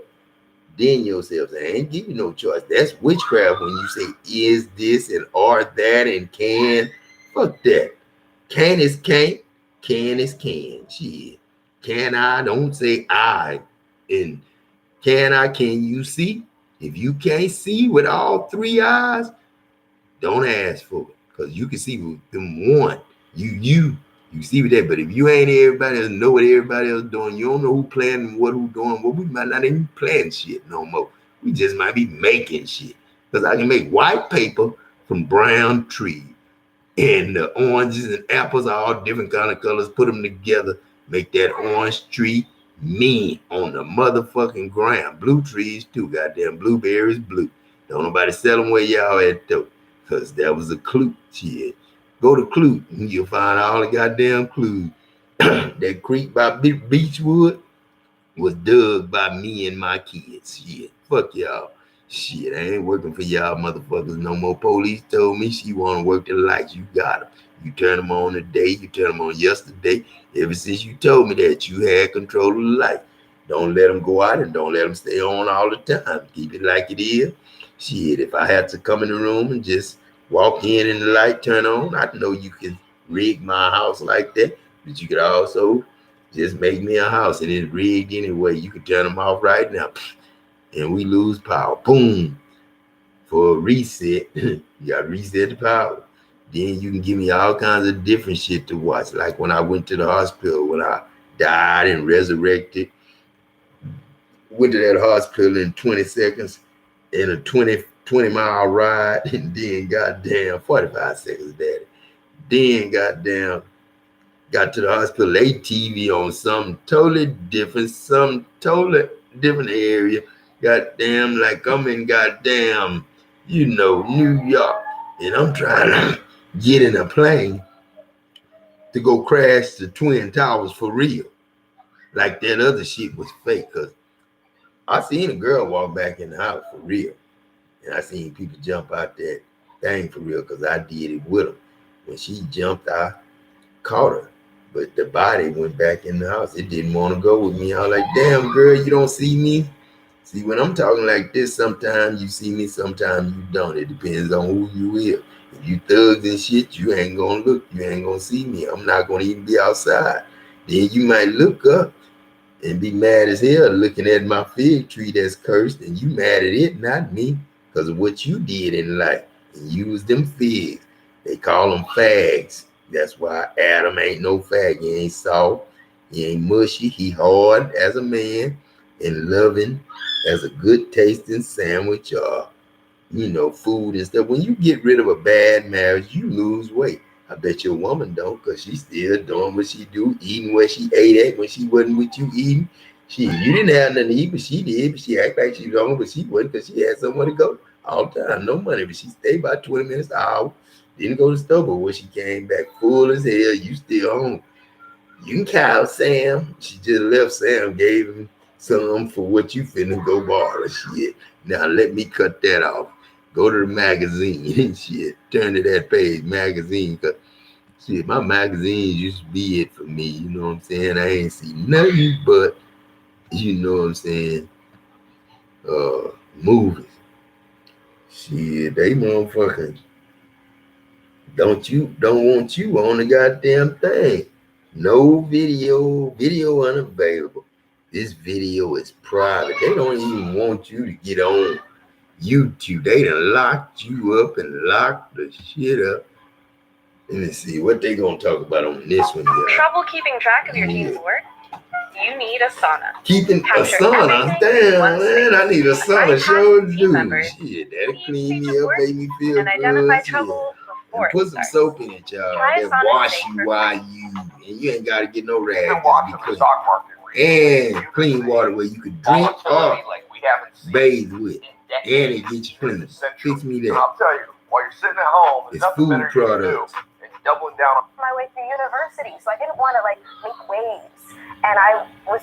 Then yourself. I ain't give you no choice. That's witchcraft when you say is this and are that and can. Fuck that. Can is can't, can is can. Shit. Can I? Don't say I. And can you see? If you can't see with all three eyes, don't ask for it. Because you can see with them one. You see with that. But if you ain't everybody else know what everybody else doing, you don't know who playing and who doing. Well, we might not even playing shit no more. We just might be making shit. Because I can make white paper from brown trees. And the oranges and apples are all different kind of colors. Put them together, make that orange tree mean on the motherfucking ground. Blue trees too, goddamn blueberries blue. Don't nobody sell them where y'all at though, cause that was a clue. Shit, go to Clue, you'll find all the goddamn clues. That creek by Beechwood was dug by me and my kids. Shit, fuck y'all. Shit, I ain't working for y'all motherfuckers no more. Police told me she want to work the lights. You got them. You turn them on today. You turn them on yesterday. Ever since you told me that, you had control of the light. Don't let them go out and don't let them stay on all the time. Keep it like it is. Shit, if I had to come in the room and just walk in and the light turn on, I know you can rig my house like that. But you could also just make me a house and it's rigged anyway. You can turn them off right now and we lose power. Boom. For a reset, you got to reset the power. Then you can give me all kinds of different shit to watch. Like when I went to the hospital, when I died and resurrected, went to that hospital in 20 seconds in a 20 mile ride, and then goddamn 45 seconds, daddy. Then goddamn got to the hospital, TV on something totally different, some totally different area. Goddamn, like I'm in goddamn, New York, and I'm trying to get in a plane to go crash the Twin Towers for real. Like that other shit was fake, cause I seen a girl walk back in the house for real. And I seen people jump out that thing for real, cause I did it with them. When she jumped, I caught her. But the body went back in the house. It didn't want to go with me. I was like, damn, girl, you don't see me? See, when I'm talking like this, sometimes you see me, sometimes you don't. It depends on who you is. If you thugs and shit, you ain't gonna look. You ain't gonna see me. I'm not gonna even be outside. Then you might look up and be mad as hell looking at my fig tree that's cursed, and you mad at it, not me, because of what you did in life. And use them figs. They call them fags. That's why Adam ain't no fag. He ain't soft. He ain't mushy. He hard as a man and loving as a good tasting sandwich or food and stuff. When you get rid of a bad marriage, you lose weight. I bet your woman don't, because she's still doing what she do, eating what she ate at when she wasn't with you eating. You didn't have nothing to eat, but she did. But she act like she was hungry, but she wasn't, because she had somewhere to go all the time. No money, but she stayed about 20 minutes an hour. Didn't go to the store, but when she came back full as hell, you still home. You can call Sam. She just left. Sam gave him some for what you finna go borrow. Shit. Now let me cut that off. Go to the magazine and shit. Turn to that page, magazine. Cause shit, my magazines used to be it for me. You know what I'm saying? I ain't see nothing but, you know what I'm saying, movies. Shit, they motherfucking don't want you on the goddamn thing. No video unavailable. This video is private. They don't even want you to get on YouTube. They done locked you up and locked the shit up. Let me see what they gonna talk about on this one. Trouble keeping track of your team's work? You need a sauna. Keeping a sauna? Damn, man, I need a sauna. Sure do. Shit, that'll clean me up, make me feel and identify good. trouble and put some soap in it, y'all. That wash you while and you ain't gotta get no rag. Just be clean. And clean water where you could drink or bathe with. And it gets you clean. Fix me that. I'll tell you, while you're sitting at home, it's food products. Doubling down on my way through university, so I didn't want to make waves, and I was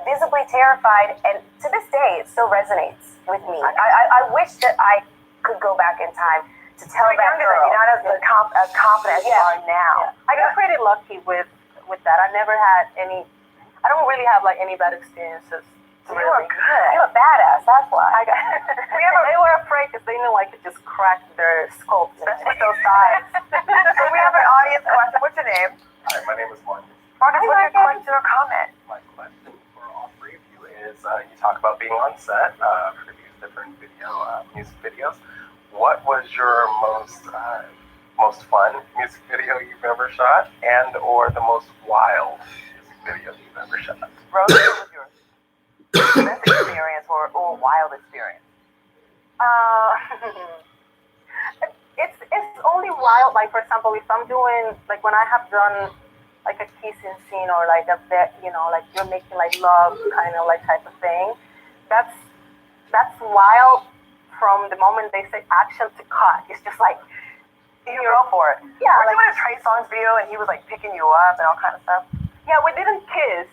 visibly terrified, and to this day it still resonates with me. I wish that I could go back in time to tell that girl. You're not as confident as you are now. I got pretty lucky with that. I never had any. I don't really have any bad experiences. You were good. You're a badass. That's why. They were afraid because they knew I could just crack their skulls with those eyes. So we have an audience question. What's your name? Hi, my name is Marcus. Marcus, what's your question or comment? My question for all three of you is: you talk about being on set for these different music videos. What was your most fun music video you've ever shot, and or the most wild music video you've ever shot? Rose, what was yours? Best experience or wild experience? It's only wild. Like, for example, if I'm doing when I have done a kissing scene or a bit, you're making love kind of type of thing. That's wild from the moment they say action to cut. It's just you're up for it. Yeah, we're doing a Trey Songz video and he was picking you up and all kind of stuff. Yeah, we didn't kiss.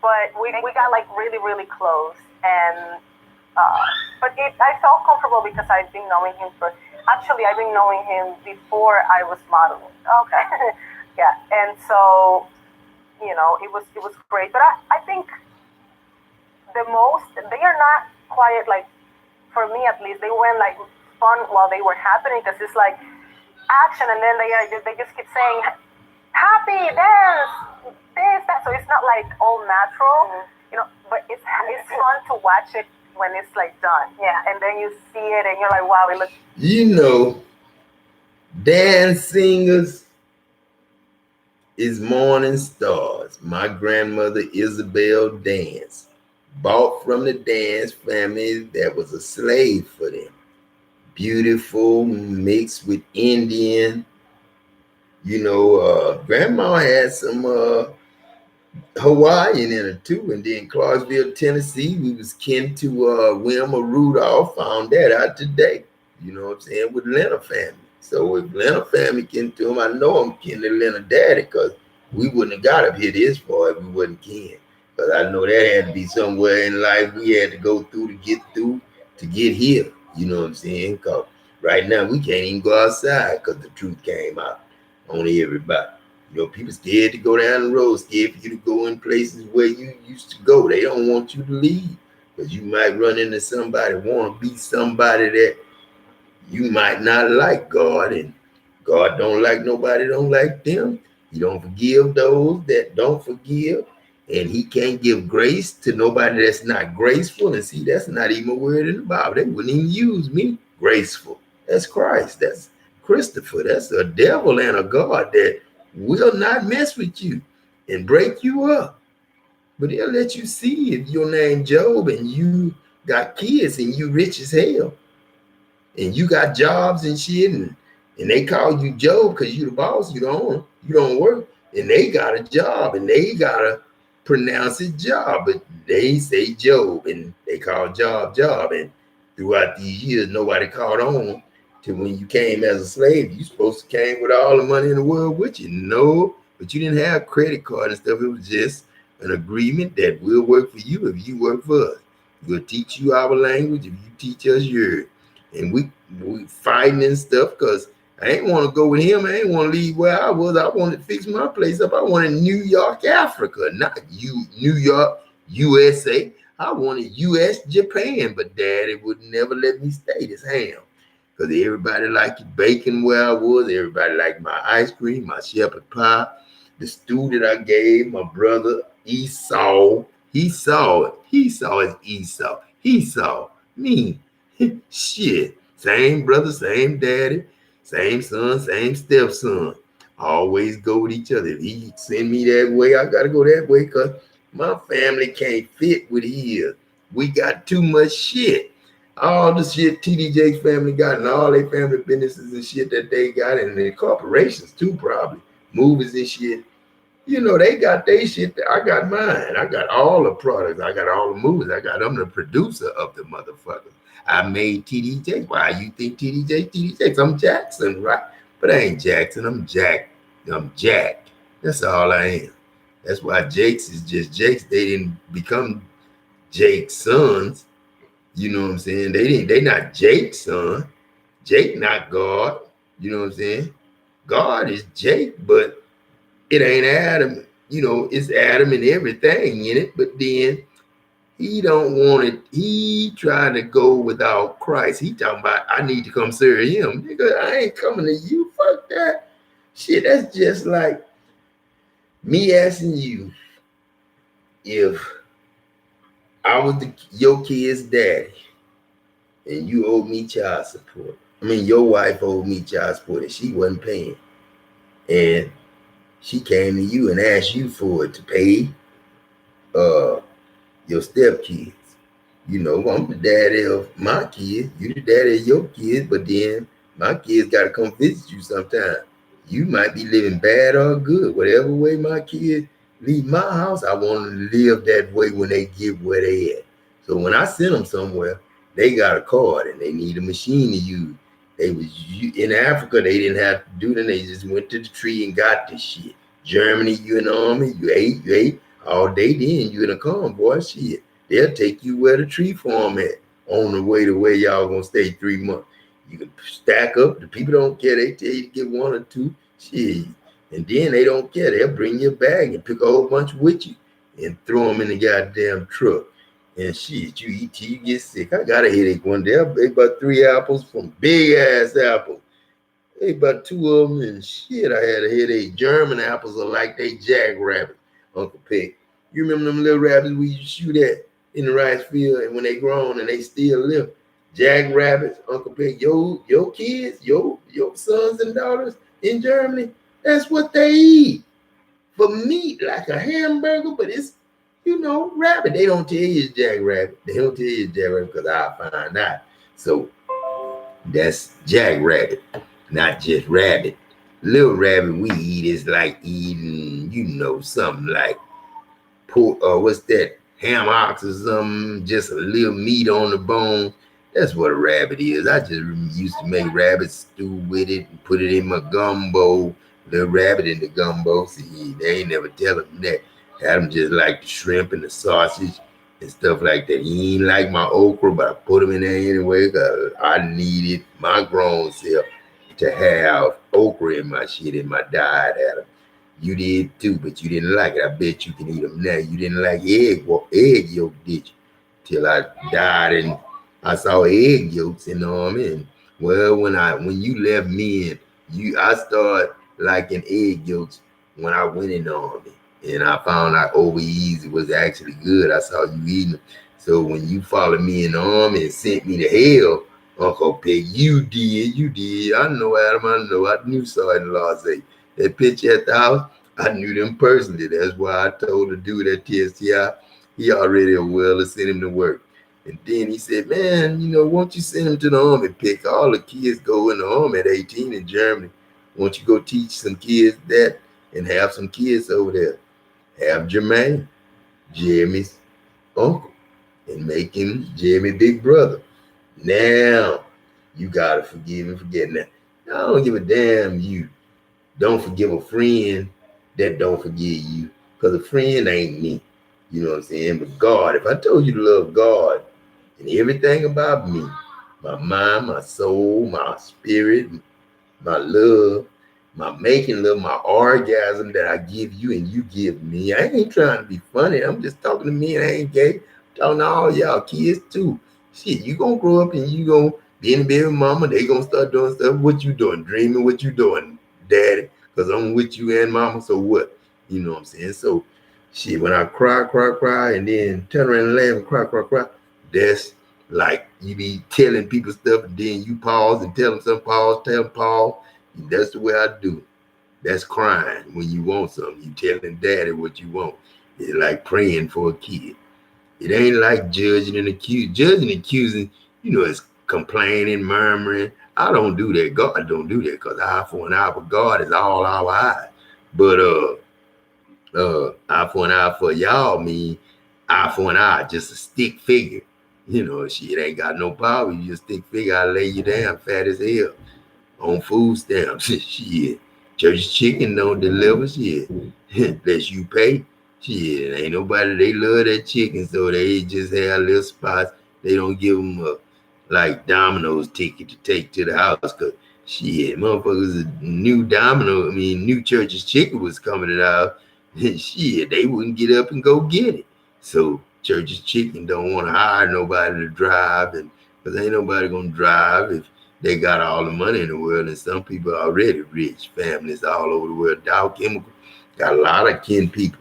But we got really, really close, and but I felt comfortable because I've been knowing him I've been knowing him before I was modeling. Okay. Yeah, and so it was great. But I think they are not quiet for me at least. They weren't fun while they were happening because it's action, and then they just keep saying happy dance. That. So it's not all natural, but it's fun to watch it when it's done. Yeah. And then you see it and you're wow, it looks. Dance singers is morning stars. My grandmother Isabel Dance, bought from the Dance family that was a slave for them. Beautiful, mixed with Indian. Grandma had some Hawaiian in it too. And then Clarksville, Tennessee, we was kin to Wilma Rudolph. Found that out today. You know what I'm saying? With Leonard family. So if Leonard family kin to him, I know I'm kin to Leonard daddy because we wouldn't have got up here this far if we wasn't kin. Because I know that had to be somewhere in life we had to go through to get here. You know what I'm saying? Because right now we can't even go outside because the truth came out on everybody. People scared to go down the road, scared for you to go in places where you used to go. They don't want you to leave because you might run into somebody, want to be somebody that you might not like God, and God don't like nobody, don't like them. He don't forgive those that don't forgive, and he can't give grace to nobody that's not graceful. And see, that's not even a word in the Bible. They wouldn't even use me, graceful. That's Christ. That's Christopher. That's a devil and a God that will not mess with you and break you up. But he'll let you see if your name Job and you got kids and you rich as hell and you got jobs and shit, and they call you Job because you the boss, you don't work, and they got a job and they gotta pronounce it job, but they say Job and they call job, and throughout these years nobody caught on to when you came as a slave. You supposed to came with all the money in the world with you, no, but you didn't have credit card and stuff. It was just an agreement that we'll work for you if you work for us. We'll teach you our language if you teach us yours. And we fighting and stuff because I ain't want to go with him. I ain't want to leave where I was. I wanted to fix my place up. I wanted New York, Africa, not New York, USA. I wanted US, Japan, but Daddy would never let me stay this ham because everybody liked bacon where I was. Everybody liked my ice cream, my shepherd pie, the stew that I gave my brother Esau. He saw it. He saw his Esau. He saw me. Shit. Same brother, same daddy, same son, same stepson. Always go with each other. If he send me that way, I gotta go that way because my family can't fit with his. We got too much shit. All the shit TDJ's family got and all their family businesses and shit that they got, and the corporations too, probably. Movies and shit. They got their shit. I got mine. I got all the products. I got all the movies. I got I'm the producer of the motherfuckers. I made TDJ. Why you think TDJ? I'm Jackson, right? But I ain't Jackson. I'm Jack. I'm Jack. That's all I am. That's why Jake's is just Jake's. They didn't become Jake's sons. You know what I'm saying? They not Jake's son. Jake not God. You know what I'm saying? God is Jake, but it ain't Adam. It's Adam and everything in it, but then he don't want it. He trying to go without Christ. He talking about, I need to come serve him. Nigga, I ain't coming to you. Fuck that. Shit, that's just like me asking you if I was your kid's daddy and you owed me child support. I mean, your wife owed me child support and she wasn't paying. And she came to you and asked you for it to pay your stepkids. I'm the daddy of my kids. You the daddy of your kids, but then my kids got to come visit you sometime. You might be living bad or good. Whatever way my kids leave my house, I want them to live that way when they get where they at. So when I send them somewhere, they got a card and they need a machine to use. They was in Africa, they didn't have to do that. They just went to the tree and got this shit. Germany, you in the army, you ate all day. Then you in a convoy, shit. They'll take you where the tree farm at on the way to where y'all gonna stay 3 months. You can stack up. The people don't care. They tell you to get one or two. Shit. And then they don't care. They'll bring you a bag and pick a whole bunch with you and throw them in the goddamn truck. And shit, you eat till you get sick. I got a headache one day. I ate about 3 apples from big ass apples. I ate about 2 of them and shit, I had a headache. German apples are like they jackrabbits, Uncle Peg. You remember them little rabbits we used to shoot at in the rice field and when they grown and they still live? Jackrabbits, Uncle Pig, your kids, your sons and daughters in Germany, that's what they eat for meat, like a hamburger, but it's rabbit. They don't tell you it's jackrabbit. They don't tell you it's jackrabbit because I find out. So that's jackrabbit, not just rabbit. Little rabbit we eat is like eating, something like pork, what's that, ham hocks or something, just a little meat on the bone. That's what a rabbit is. I just used to make rabbit stew with it and put it in my gumbo. Little rabbit in the gumbo. See, they ain't never tell them that. Had them just like the shrimp and the sausage and stuff like that. He ain't like my okra, but I put them in there anyway because I needed my grown self to have okra in my shit in my diet, Adam. You did too, but you didn't like it. I bet you can eat them now. You didn't like egg yolk, did you? Till I died and I saw egg yolks in the army. And well, when you left me and I started liking egg yolks when I went in the army, and I found out over easy was actually good. I saw you eating them. So when you followed me in the army and sent me to hell, Uncle Pig, you did. I know, Adam. I know. I knew Sergeant say that picture at the house. I knew them personally. That's why I told the dude at TSTI, he already well to send him to work. And then he said, man, won't you send him to the army? Pick all the kids go in the army at 18 in Germany. Won't you go teach some kids that and have some kids over there? Have Jermaine, Jeremy's uncle, and make him Jeremy big brother. Now, you got to forgive and forget. Now, I don't give a damn you don't forgive a friend that don't forgive you, because a friend ain't me. You know what I'm saying? But God, if I told you to love God and everything about me, my mind, my soul, my spirit, my love, my making love, my orgasm that I give you and you give me. I ain't trying to be funny. I'm just talking to me and I ain't gay. I'm talking to all y'all kids too. Shit, you gonna grow up and you gonna be in the bed with mama. They gonna start doing stuff. What you doing? Dreaming what you doing, daddy? Because I'm with you and mama. So what? You know what I'm saying? So shit, when I cry, and then turn around and laugh and cry, that's like you be telling people stuff and then you pause and tell them something, tell them pause. That's the way I do. That's crying when you want something. You telling daddy what you want. It's like praying for a kid. It ain't like judging and accusing. Judging and accusing, it's complaining, murmuring. I don't do that. God don't do that because eye for an eye, but God is all our eyes. But eye for an eye for y'all mean eye for an eye, just a stick figure. Shit ain't got no power. You just stick figure, I lay you down fat as hell on food stamps. Shit. Church's chicken don't deliver shit. Unless you pay. Shit, ain't nobody, they love that chicken, so they just have little spots. They don't give them a like Domino's ticket to take to the house, because shit, motherfuckers, new Church's chicken was coming out. Shit, they wouldn't get up and go get it. So Church's chicken don't want to hire nobody to drive, and because ain't nobody gonna drive if they got all the money in the world, and some people are already rich. Families all over the world. Dow Chemical got a lot of kin people.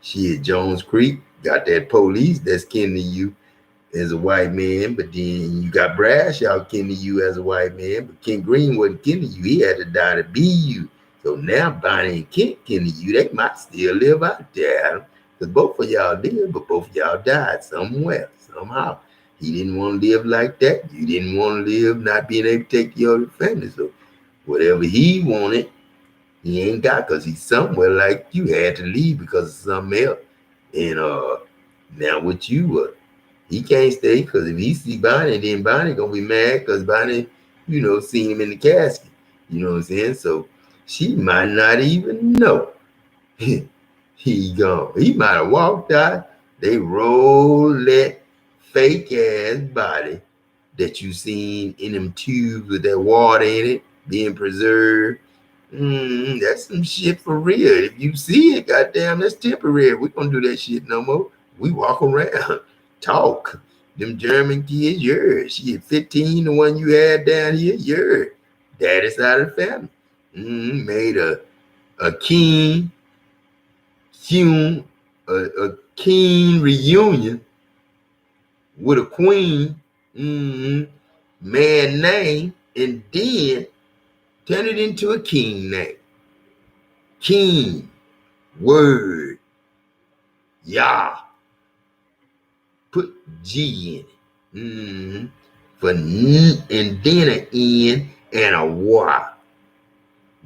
Shit, Jones Creek got that police that's kin to you as a white man, but then you got Bradshaw kin to you as a white man, but Ken Green wasn't kin to you. He had to die to be you. So now Bonnie and Kent kin to you. They might still live out there, because both of y'all did, but both of y'all died somewhere, somehow. He didn't want to live like that. You didn't want to live not being able to take care of your family. So whatever he wanted, he ain't got, because he's somewhere like you had to leave because of something else. And now what you were, he can't stay, because if he see Bonnie, then Bonnie gonna be mad because Bonnie, seen him in the casket. You know what I'm saying? So she might not even know he gone. He might have walked out. They rolled that fake ass body that you seen in them tubes with that water in it being preserved. That's some shit for real. If you see it, goddamn, that's temporary. We don't do that shit no more. We walk around, talk. Them German kids, yours. Shit, 15, the one you had down here, yours. Daddy side of the family. Made a keen reunion with a queen. man name and then turn it into a king name. King, word, Yah. Put G in it. For N, and then an N and a Y.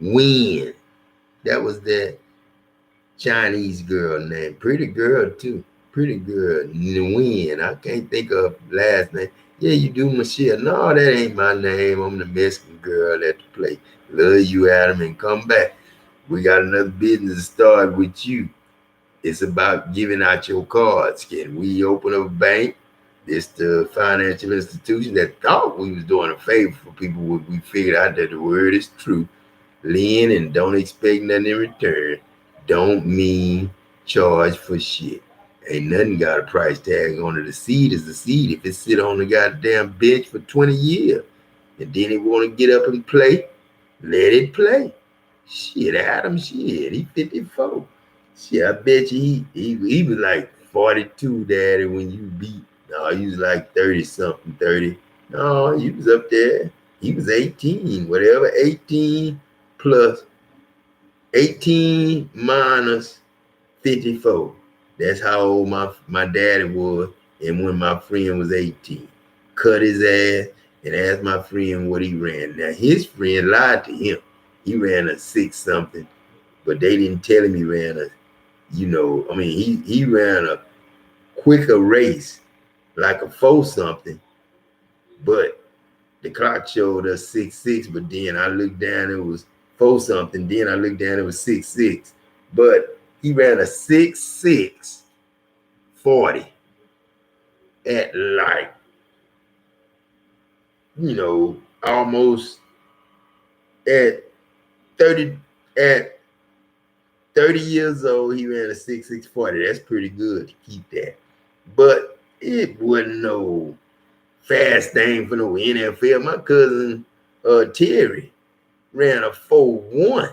Win. That was that Chinese girl name. Pretty girl too. Pretty girl. Nguyen. I can't think of last name. Yeah, you do Michelle. No, that ain't my name. I'm the Mexican girl at the play. Love you, Adam, and come back. We got another business to start with you. It's about giving out your cards. Can we open up a bank? This the financial institution that thought we was doing a favor for people. We figured out that the word is true. Lend and don't expect nothing in return. Don't mean charge for shit. Ain't nothing got a price tag on it. The seed is the seed. If it sit on the goddamn bench for 20 years and then it want to get up and play, let it play. Shit, Adam, shit, he 54. Shit, I bet you he was like 42, daddy, when you beat. No, he was like 30 something, 30. No, he was up there. He was 18, whatever, 18 plus 18 minus 54. That's how old my daddy was. And when my friend was 18, cut his ass and asked my friend what he ran. Now his friend lied to him. He ran a 6 something, but they didn't tell him he ran a, he ran a quicker race, like a 4 something, but the clock showed us 6-6, but then I looked down, it was 4 something. Then I looked down, it was 6-6. But he ran a 6-6 40 at like, almost at 30 at 30 years old, he ran a 6-6 40. That's pretty good to keep that. But it wasn't no fast thing for no NFL. My cousin Terry ran a 4-1.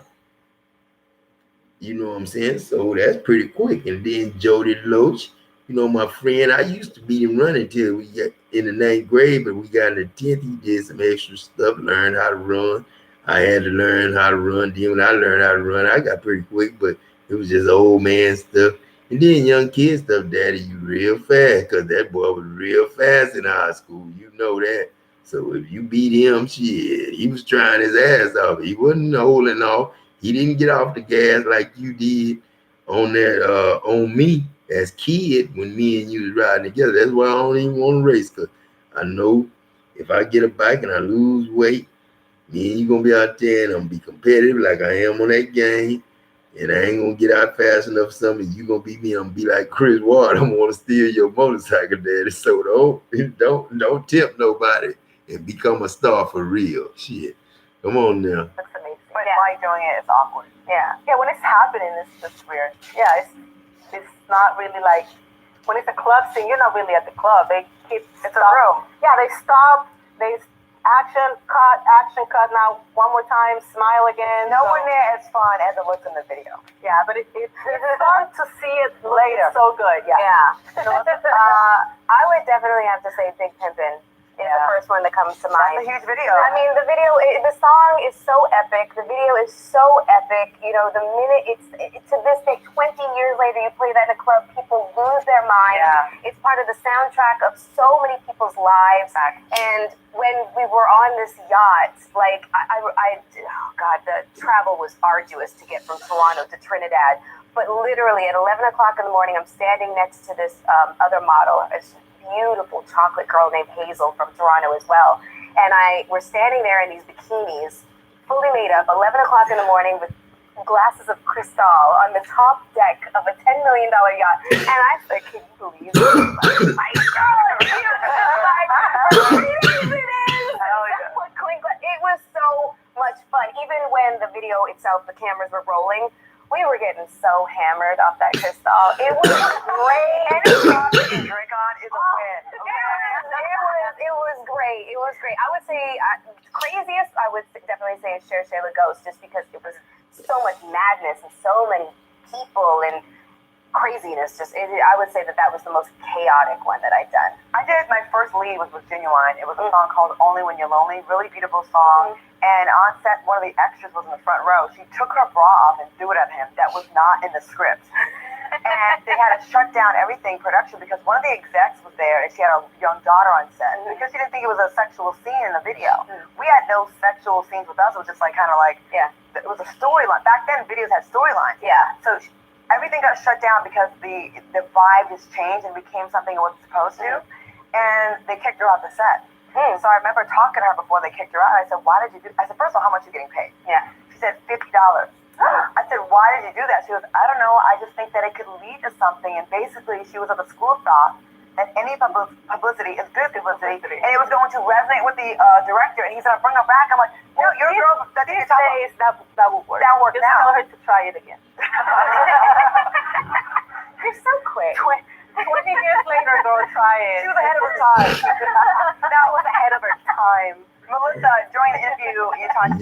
You know what I'm saying? So that's pretty quick. And then Jody Loach, my friend, I used to beat him running till we got in the 9th grade, but we got in the 10th, he did some extra stuff, learned how to run. I had to learn how to run. Then when I learned how to run, I got pretty quick, but it was just old man stuff. And then young kid stuff, daddy, you real fast, because that boy was real fast in high school. You know that. So if you beat him, shit, he was trying his ass off. He wasn't holding off. He didn't get off the gas like you did on me as kid when me and you was riding together. That's why I don't even want to race, because I know if I get a bike and I lose weight, me and you gonna be out there and I'm gonna be competitive like I am on that game. And I ain't gonna get out fast enough for something. You gonna beat me. I'm gonna be like Chris Ward. I'm gonna steal your motorcycle, daddy. So don't tempt nobody and become a star for real. Shit. Come on now. That's amazing. But by doing it, it's awkward. Yeah. Yeah, when it's happening, it's just weird. Yeah, it's not really like, when it's a club scene, you're not really at the club. They keep, it's a room. Yeah, they stop, action, cut, now one more time, smile again. Nowhere near as fun as it looks in the video. Yeah, but it's fun to see it later. So good, yeah. I would definitely have to say Big Pimpin' is the first one that comes to mind. That's a huge video. I mean, the video, the song is so epic. The video is so epic. The minute it's to this day, 20 years later, you play that in a club, people lose their mind. Yeah. It's part of the soundtrack of so many people's lives. And when we were on this yacht, like, oh God, the travel was arduous to get from Toronto to Trinidad. But literally at 11 o'clock in the morning, I'm standing next to this other model, a beautiful chocolate girl named Hazel from Toronto as well. And we're standing there in these bikinis, fully made up, 11 o'clock in the morning with glasses of Cristal on the top deck of a $10 million yacht. And I said, can you believe it? Like, my God, it was so much fun. Even when the video itself, the cameras were rolling, we were getting so hammered off that Cristal. It was great. Any shot you can drink on is a win. Okay? It was great. It was great. I would say craziest, I would definitely say is Share the Ghost, just because it was so much madness and so many people, and craziness. I would say that was the most chaotic one that I'd done. I did, my first lead was with Genuine. It was a song called Only When You're Lonely, really beautiful song. And on set, one of the extras was in the front row. She took her bra off and threw it at him. That was not in the script. And they had to shut down everything, production, because one of the execs was there and she had a young daughter on set because she didn't think it was a sexual scene in the video. We had no sexual scenes with us. It was just like kind of like, it was a storyline. Back then, videos had storylines. Yeah. So everything got shut down because the vibe just changed and became something it wasn't supposed to. And they kicked her off the set. So I remember talking to her before they kicked her out. I said, why did you do? I said, first of all, how much are you getting paid? Yeah. She said, $50. I said, why did you do that? She goes, I don't know. I just think that it could lead to something. And basically, she was of the school of thought that any publicity is good publicity. And it was going to resonate with the director. And he's going to bring her back. I'm like, no, you're a girl. That will work. That worked Just out. tell her to try it again. You're so quick. 20 years later, go try it. She was ahead of her time. That was ahead of her time. Melissa, during the interview, you talked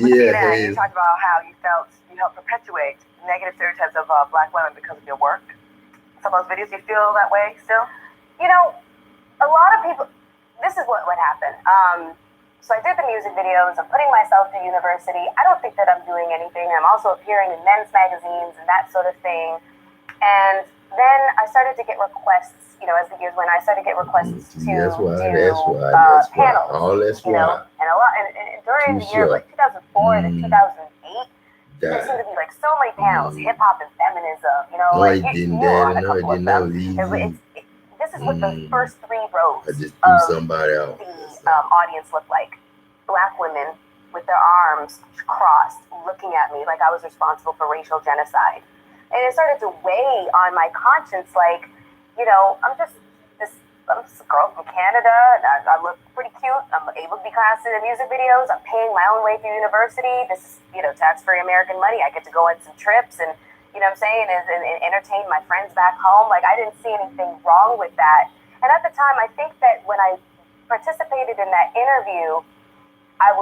about how you helped perpetuate negative stereotypes of Black women because of your work. Some of those videos, you feel that way still? You know, a lot of people, this is what happened. So I did the music videos. I'm putting myself through university. I don't think that I'm doing anything. I'm also appearing in men's magazines and that sort of thing. And then I started to get requests, as the years went, I started to get requests to do panels. All that's why. And a lot, and during the year like 2004 to 2008, there seemed to be like so many panels, hip hop and feminism. I didn't know these. This is what the first 3 rows I just threw somebody out. The audience looked like. Black women with their arms crossed, looking at me like I was responsible for racial genocide. And it started to weigh on my conscience, like, I'm just a girl from Canada, and I look pretty cute. I'm able to be casted in music videos. I'm paying my own way through university. This is, tax-free American money. I get to go on some trips and, and entertain my friends back home. Like, I didn't see anything wrong with that. And at the time, I think that when I participated in that interview, I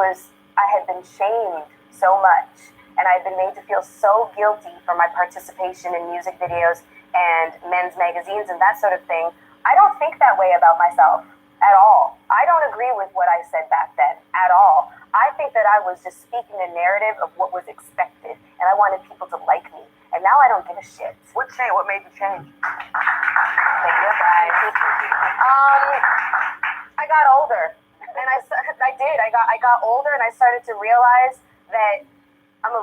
had been shamed so much. And I've been made to feel so guilty for my participation in music videos and men's magazines and that sort of thing. I don't think that way about myself at all. I don't agree with what I said back then at all. I think that I was just speaking a narrative of what was expected, and I wanted people to like me. And now I don't give a shit. What changed? What made you change? I got older, and I did. I got older, and I started to realize that I'm a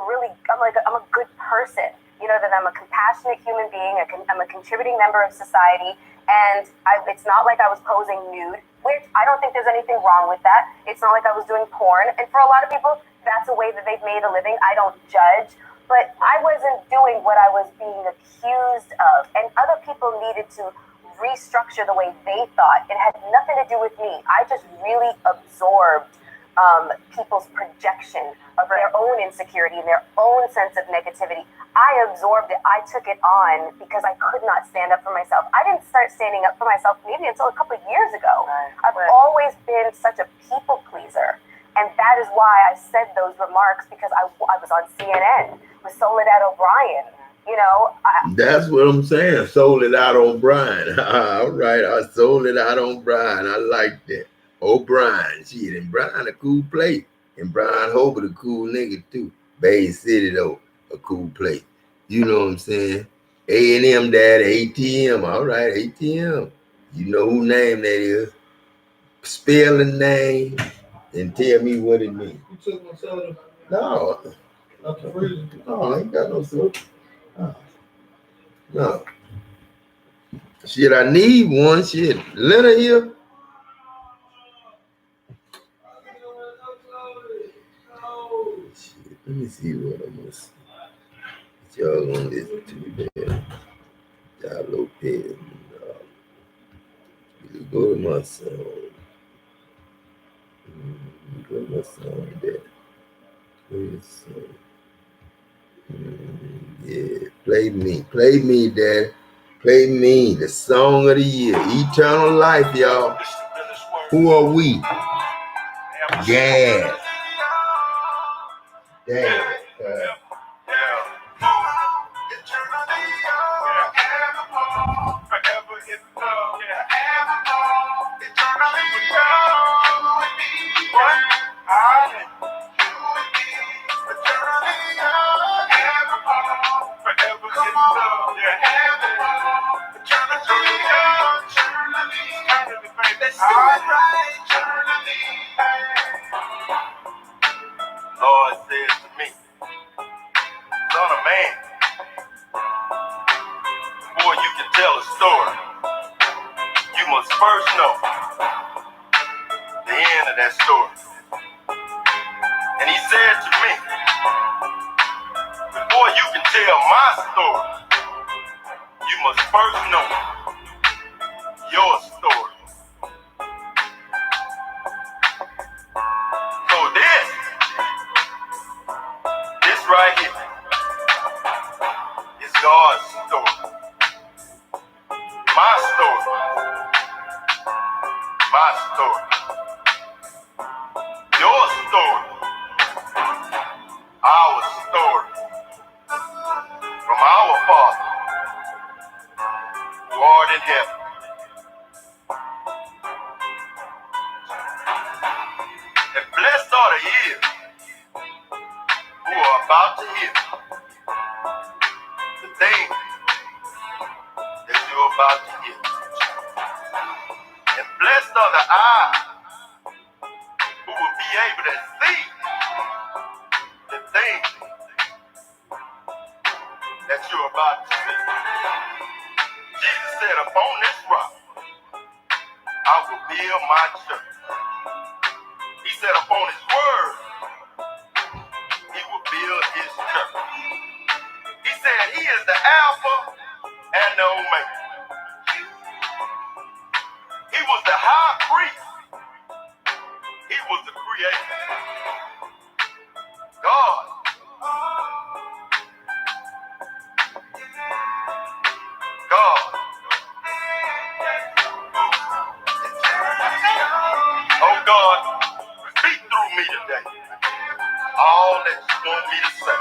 good person, that I'm a compassionate human being, I'm a contributing member of society, and it's not like I was posing nude, which I don't think there's anything wrong with that. It's not like I was doing porn, and for a lot of people, that's a way that they've made a living. I don't judge, but I wasn't doing what I was being accused of, and other people needed to restructure the way they thought. It had nothing to do with me. I just really absorbed people's projection of their own insecurity and their own sense of negativity. I absorbed it. I took it on because I could not stand up for myself. I didn't start standing up for myself maybe until a couple of years ago. I've always been such a people pleaser. And that is why I said those remarks, because I was on CNN with Soledad O'Brien. That's what I'm saying. Sold it out on Brian. All right, I sold it out on Brian. I like that. O'Brien, shit, and Brian a cool place. And Brian Hobart a cool nigga too. Bay City though, a cool place. You know what I'm saying? A&M dad, ATM. All right, ATM. You know who name that is. Spell the name and tell me what it means. You took my soda? No. Not the freezer? No, I ain't got no soda. No. Shit, I need one. Shit. Leonard here. Shit, let me see what I'm gonna see. Y'all gonna listen to that. Y'all Lopez. You go to my song. Go to my song there. Where's the song? Yeah, play me, Daddy. Play me, the song of the year, Eternal Life, y'all. Who are we? Gad. Dad. that story. And he said to me, before you can tell my story, you must first know your story. So this right here is God's story. My story. My story. Your story. Our story. From our Father who art in heaven. And blessed are the ears who are about to hear the things that you're about to hear. And blessed are the eyes who will be able to see the things that you're about to see. Jesus said, upon this rock, I will build my church. He said, upon his word, he will build his church. He said, he is the Alpha and the Omega. He was the high priest. He was the creator. God. God. Oh God, speak through me today. All that you want me to say.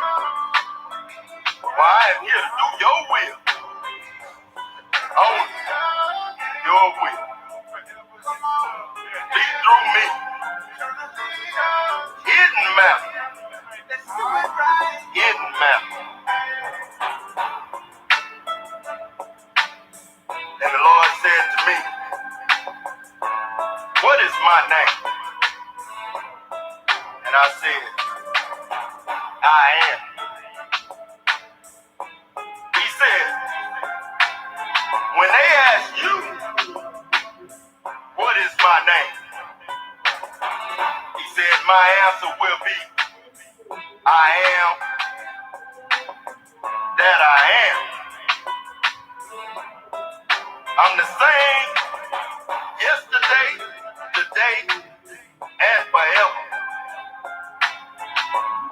For I am here to do your will. Only your will. Speak through me. Hidden matter. Hidden matter. And the Lord said to me, what is my name? And I said, I am. He said, when they ask you, what is my name? He said, my answer will be, I am that I am. I'm the same yesterday, today, and forever.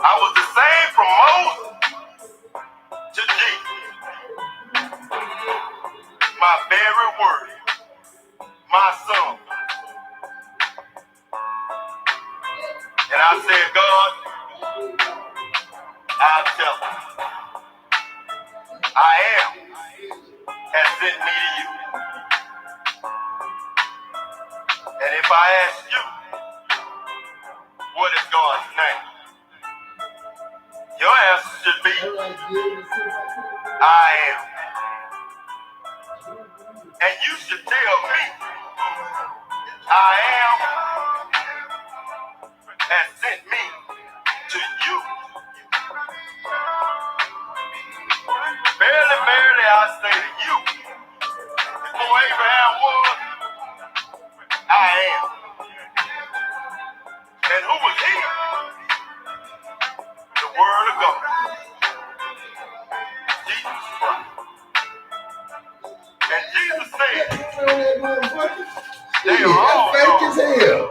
I was the same from Moses to Jesus. My very word, my son. And I said, God, I'll tell him. I am has sent me to you. And if I ask you, what is God's name? Your answer should be, I am. And you should tell me, I am has sent me to you. Verily, verily, I say to you, before Abraham was, I am. And who was he? The word of God. Jesus Christ. And Jesus said, they are all fake as hell.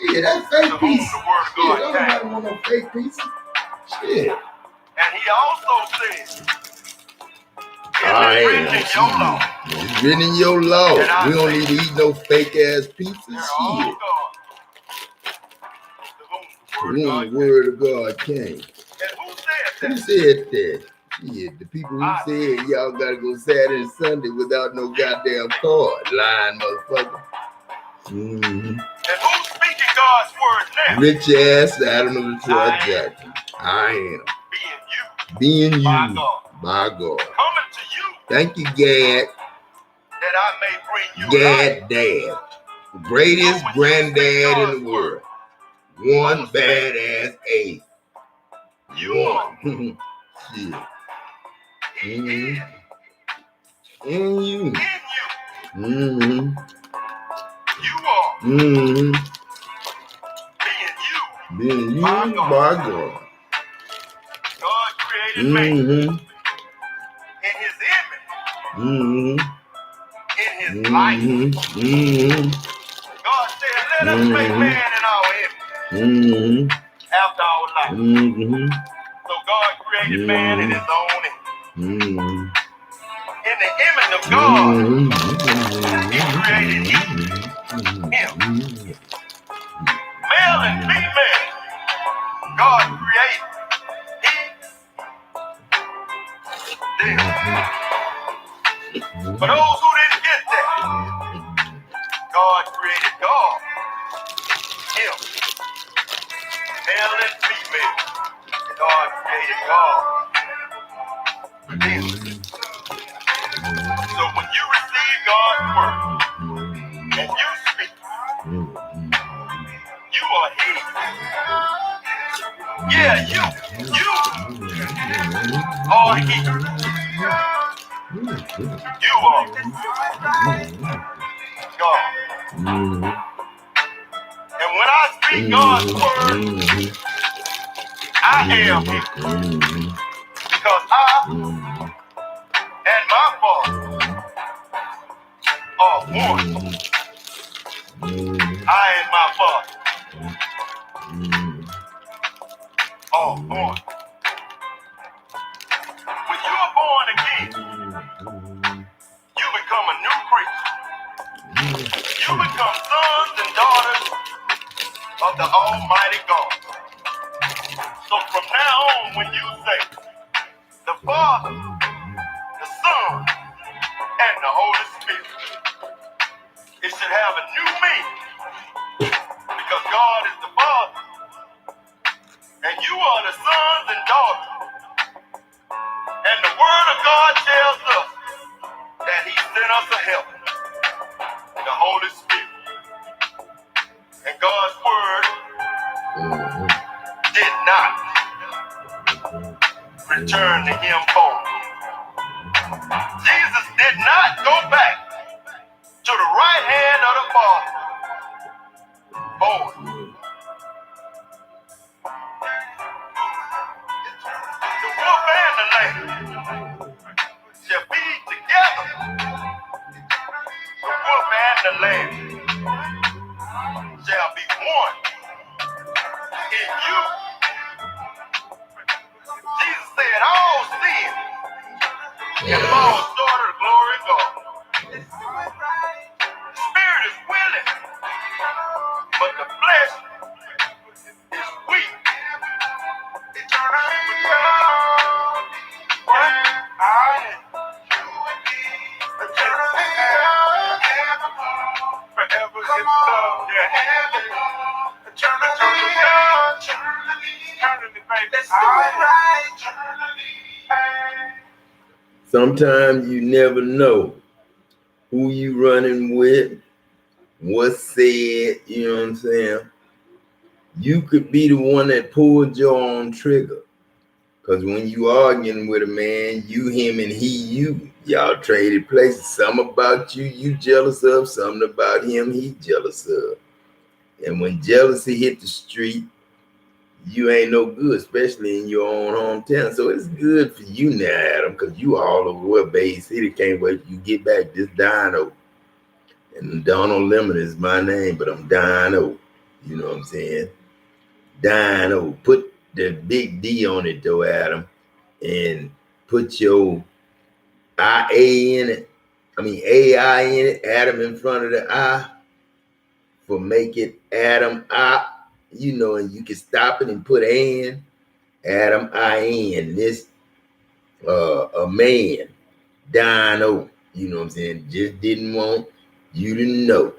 Shit, that's fake to whom piece. the word of Shit, God don't came. nobody want no fake pieces. Shit. And he also said, I it is am. written in your law. It's written in your law. We don't need to eat no fake ass pieces. They're all Shit. God. To whom The word of God came. And who said Who that? said that? Shit, the people who said y'all gotta go Saturday and Sunday without no goddamn card. Lying motherfucker. Mm-hmm. And who's speaking God's word now? Rich ass Adam of the Troy Jackson. I am. Being you. Being By you. God. By God. Coming to you. Thank you, Gad. That I may bring you life. Gad Dad. Greatest granddad in the world. One badass ace. One. Shit. Mm-hmm. In you. In you. Mm-hmm. You are. Mm-hmm. Being used My by God. God. God created man Mm-hmm. in his image, Mm-hmm. in his likeness. Mm-hmm. God said, let us make man in our image, Mm-hmm. after our likeness. Mm-hmm. So God created man in his own image. Mm-hmm. In the image of God, he created him. Male and female, God created them. For those who didn't get that, God created God, him. Male and female, God created God, them. So when you receive God's word and you speak, you are he. Yeah, you are he. You are God. And when I speak God's word, I am him. Because I and my Father are one. I and my Father are one. When you are born again, you become a new creature. You become sons and daughters of the Almighty God. So from now on, when you say the Father, the Son, and the Holy Spirit, it should have a new meaning. Because God is the Father, and you are the sons and daughters. And the Word of God tells us that He sent us a helper, the Holy Spirit. And God's Word did not return to Him void. Jesus did not go back to the right hand of the Father void. The wolf and the lamb shall be together. The wolf and the lamb shall be one in you. Jesus said, all sin and falls short of the glory of God. The spirit is willing, but the flesh is weak. Forever is love, Sometimes you never know who you running with, what's said, you know what I'm saying? You could be the one that pulled your own trigger. Because when you arguing with a man, you, him, and he, you. Y'all traded places. Something about you, you jealous of. Something about him, he jealous of. And when jealousy hit the street, you ain't no good, especially in your own hometown. So it's good for you now, Adam, because you all over where Bay City. Can't wait till you get back. This Dino. And Donald Lemon is my name, but I'm Dino. You know what I'm saying? Dino. Put the big D on it, though, Adam. And put your IA in it. I mean, AI in it. Adam in front of the I. For make it Adam I. You know, and you can stop it and put an. Adam I-N. This a man. Dino. You know what I'm saying? Just didn't want you to know.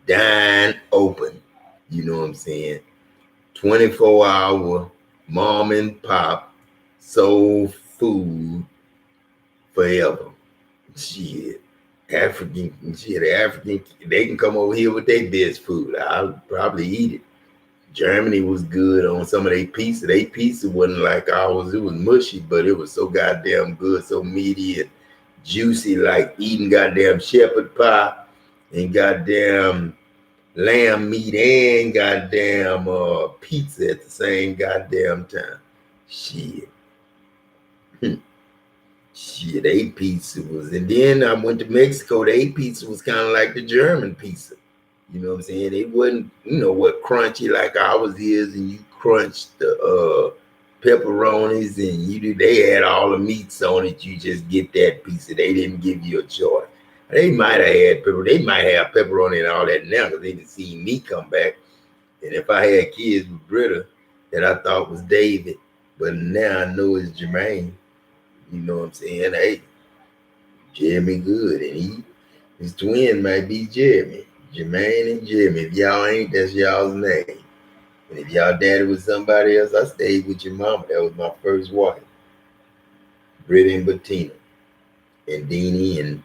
Dine open. You know what I'm saying? 24-hour mom and pop soul food forever. Shit. African, they can come over here with their best food. I'll probably eat it. Germany was good on some of their pizza. Their pizza wasn't like ours. It was mushy, but it was so goddamn good, so meaty and juicy, like eating goddamn shepherd pie and goddamn lamb meat and goddamn pizza at the same goddamn time. Shit. Shit, eight pizza was, and then I went to Mexico. The eight pizza was kind of like the German pizza. You know what I'm saying? It wasn't, what crunchy like ours is, and you crunch the pepperonis, and you do. They had all the meats on it. You just get that pizza. They didn't give you a choice. They might have had pepper. They might have pepperoni and all that now because they didn't see me come back. And if I had kids with Britta that I thought was David, but now I know it's Jermaine. You know what I'm saying? Hey, Jeremy good, and his twin might be Jeremy. Jermaine and Jeremy. If y'all ain't, that's y'all's name. And if y'all daddy was somebody else, I stayed with your mama. That was my first wife. Britta and Bettina. And Deanie and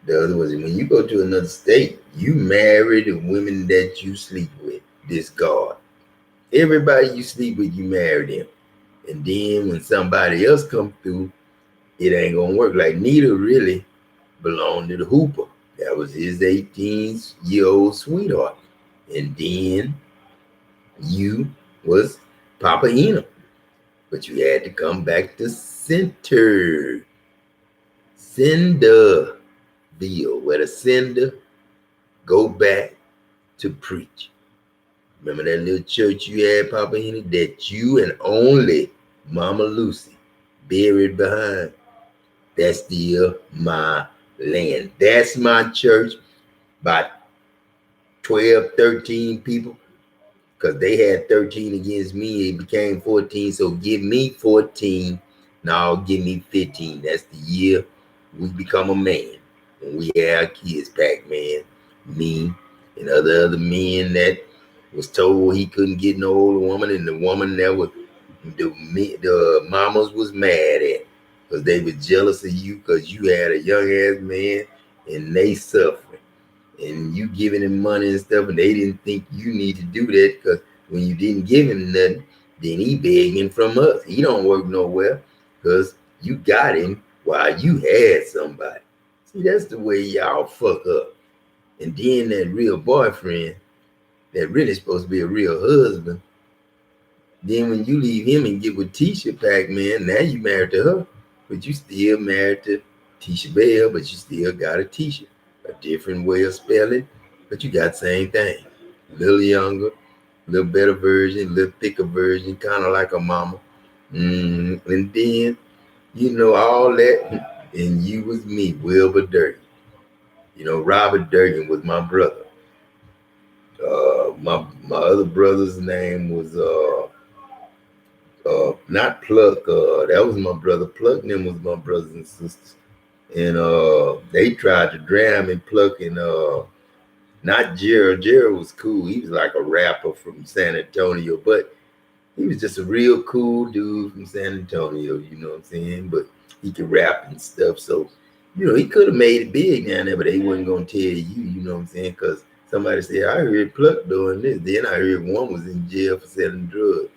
the other was, when you go to another state, you marry the women that you sleep with. This God. Everybody you sleep with, you marry them. And then when somebody else come through, it ain't gonna work. Like Nita really belonged to the Hooper. That was his 18-year-old sweetheart. And then you was Papa Eno. But you had to come back to Centerville, where the sender go back to preach. Remember that little church you had, Papa Eno, that you and only Mama Lucy buried behind? That's still my land. That's my church. About 12, 13 people, because they had 13 against me. It became 14. So give me 14. Now give me 15. That's the year we become a man. When we have kids, Pac-Man, me, and other men that was told he couldn't get no older woman, and the woman that was the mamas was mad at because they were jealous of you because you had a young ass man and they suffering. And you giving him money and stuff, and they didn't think you need to do that because when you didn't give him nothing, then he begging from us. He don't work nowhere because you got him while you had somebody. See, that's the way y'all fuck up. And then that real boyfriend that really supposed to be a real husband, then when you leave him and get with Tisha Pac-Man, now you married to her, but you still married to Tisha Bell, but you still got a Tisha. A different way of spelling, but you got the same thing. A little younger, a little better version, a little thicker version, kind of like a mama. And then, all that, and you was me, Wilbur Durkin. Robert Durkin was my brother. My other brother's name was not Pluck. That was my brother. Pluck and them was my brothers and sisters. And they tried to drown me, Pluck and not Gerald. Gerald was cool. He was like a rapper from San Antonio, but he was just a real cool dude from San Antonio, you know what I'm saying? But he could rap and stuff. So, he could have made it big down there, but they wasn't going to tell you know what I'm saying? Because somebody said, I heard Pluck doing this. Then I heard one was in jail for selling drugs.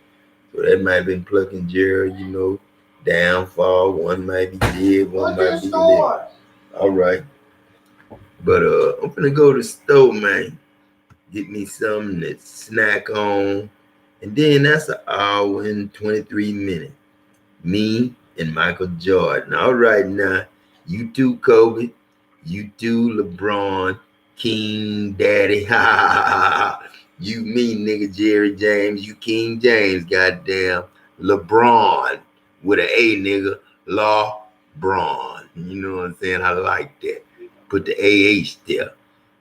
So that might have been Pluck and Gerald, downfall. One might be dead, one might be living. All right. But I'm gonna go to the store, man. Get me something to snack on. And then that's an hour and 23 minutes. Me and Michael Jordan. All right now. You too, Kobe. You too, LeBron. King Daddy. Ha ha ha ha. You me, nigga, Jerry James. You King James, goddamn. LeBron with an A, nigga. Law Braun. You know what I'm saying? I like that. Put the AH there.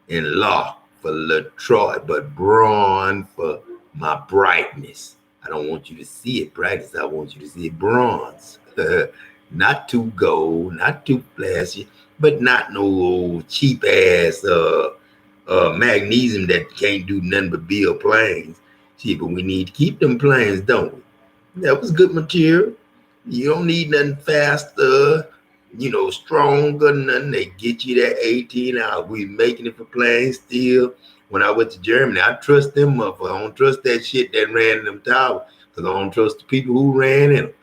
And Law for LaTroy, but Braun for my brightness. I don't want you to see it brightness. I want you to see it bronze. Not too gold, not too flashy, but not no old cheap ass magnesium that can't do nothing but build planes. See, but we need to keep them planes, don't we? That was good material. You don't need nothing faster, stronger, nothing. They get you that 18 hours. We making it for planes still. When I went to Germany, I trust them motherfuckers. I don't trust that shit that ran in them towers because I don't trust the people who ran in them.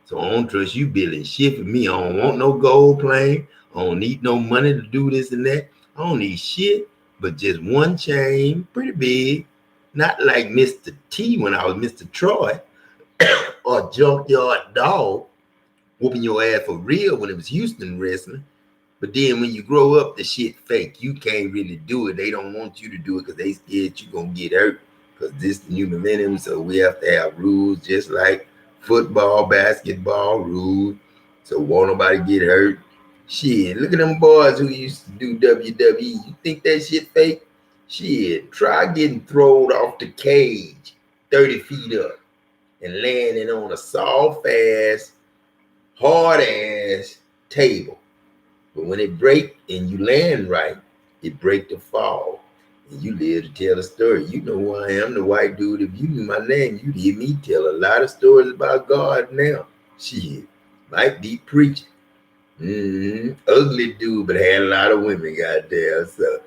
So I don't trust you building shit for me. I don't want no gold plane. I don't need no money to do this and that. I don't need shit. but just one chain, pretty big. Not like Mr. T when I was Mr. Troy or Junkyard Dog whooping your ass for real when it was Houston wrestling. But then when you grow up, the shit fake. You can't really do it. They don't want you to do it because they scared you gonna get hurt. Because this new millennium, so we have to have rules just like football, basketball rules. So won't nobody get hurt. Shit, look at them boys who used to do WWE. You think that shit fake? Shit, try getting thrown off the cage 30 feet up and landing on a soft ass, hard ass table. But when it break and you land right, it break the fall. And you live to tell a story. You know who I am, the white dude. If you knew my name, you'd hear me tell a lot of stories about God now. Shit, might be preaching. Ugly dude, but had a lot of women, goddamn. So,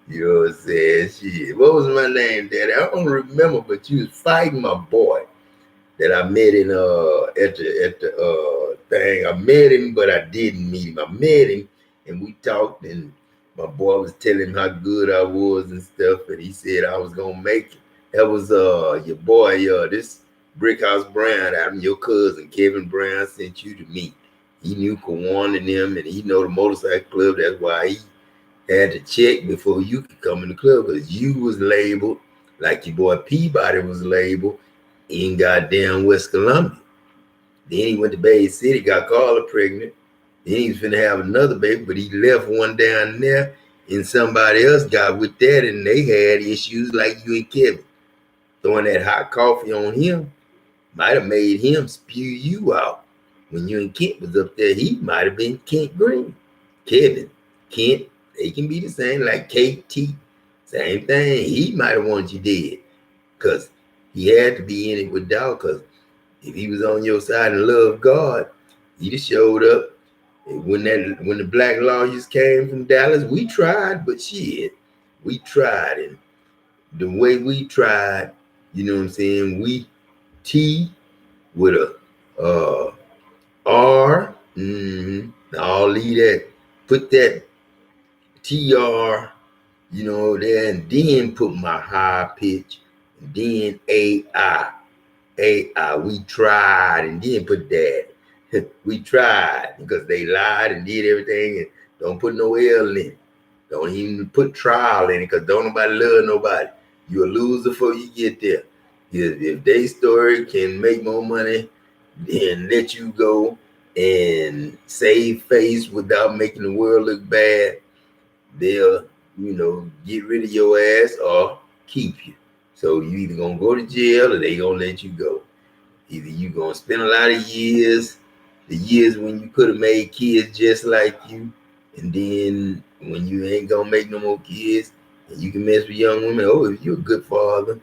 you know what I'm saying? Shit. What was my name, Daddy? I don't remember, but you was fighting my boy that I met in at the thing. I met him, but I didn't meet him. I met him and we talked, and my boy was telling him how good I was and stuff, and he said I was gonna make it. That was your boy, this Brickhouse Brown, I'm your cousin Kevin Brown sent you to me. He knew Kawan and them, and he know the motorcycle club. That's why he had to check before you could come in the club, because you was labeled like your boy Peabody was labeled in goddamn West Columbia. Then he went to Bay City, got Carla pregnant. Then he was finna have another baby, but he left one down there, and somebody else got with that, and they had issues like you and Kevin. Throwing that hot coffee on him might have made him spew you out. When you and Kent was up there, he might have been Kent Green. Kevin, Kent, they can be the same, like KT. Same thing. He might have wanted you dead, because he had to be in it with Dow, because if he was on your side and loved God, he'd have showed up. And when the black lawyers came from Dallas, we tried, but shit, we tried. And the way we tried, you know what I'm saying, we T with a R, I'll leave that, put that TR, you know, there, and then put my high pitch, and then AI. We tried, and then put that. We tried, because they lied and did everything, and don't put no L in it. Don't even put trial in it, because don't nobody love nobody. You a loser before you get there. If they story can make more money, then let you go and save face without making the world look bad, they'll, get rid of your ass or keep you. So you either gonna go to jail or they gonna let you go. Either you gonna spend a lot of years, the years when you could have made kids just like you, and then when you ain't gonna make no more kids, and you can mess with young women. Oh, if you're a good father,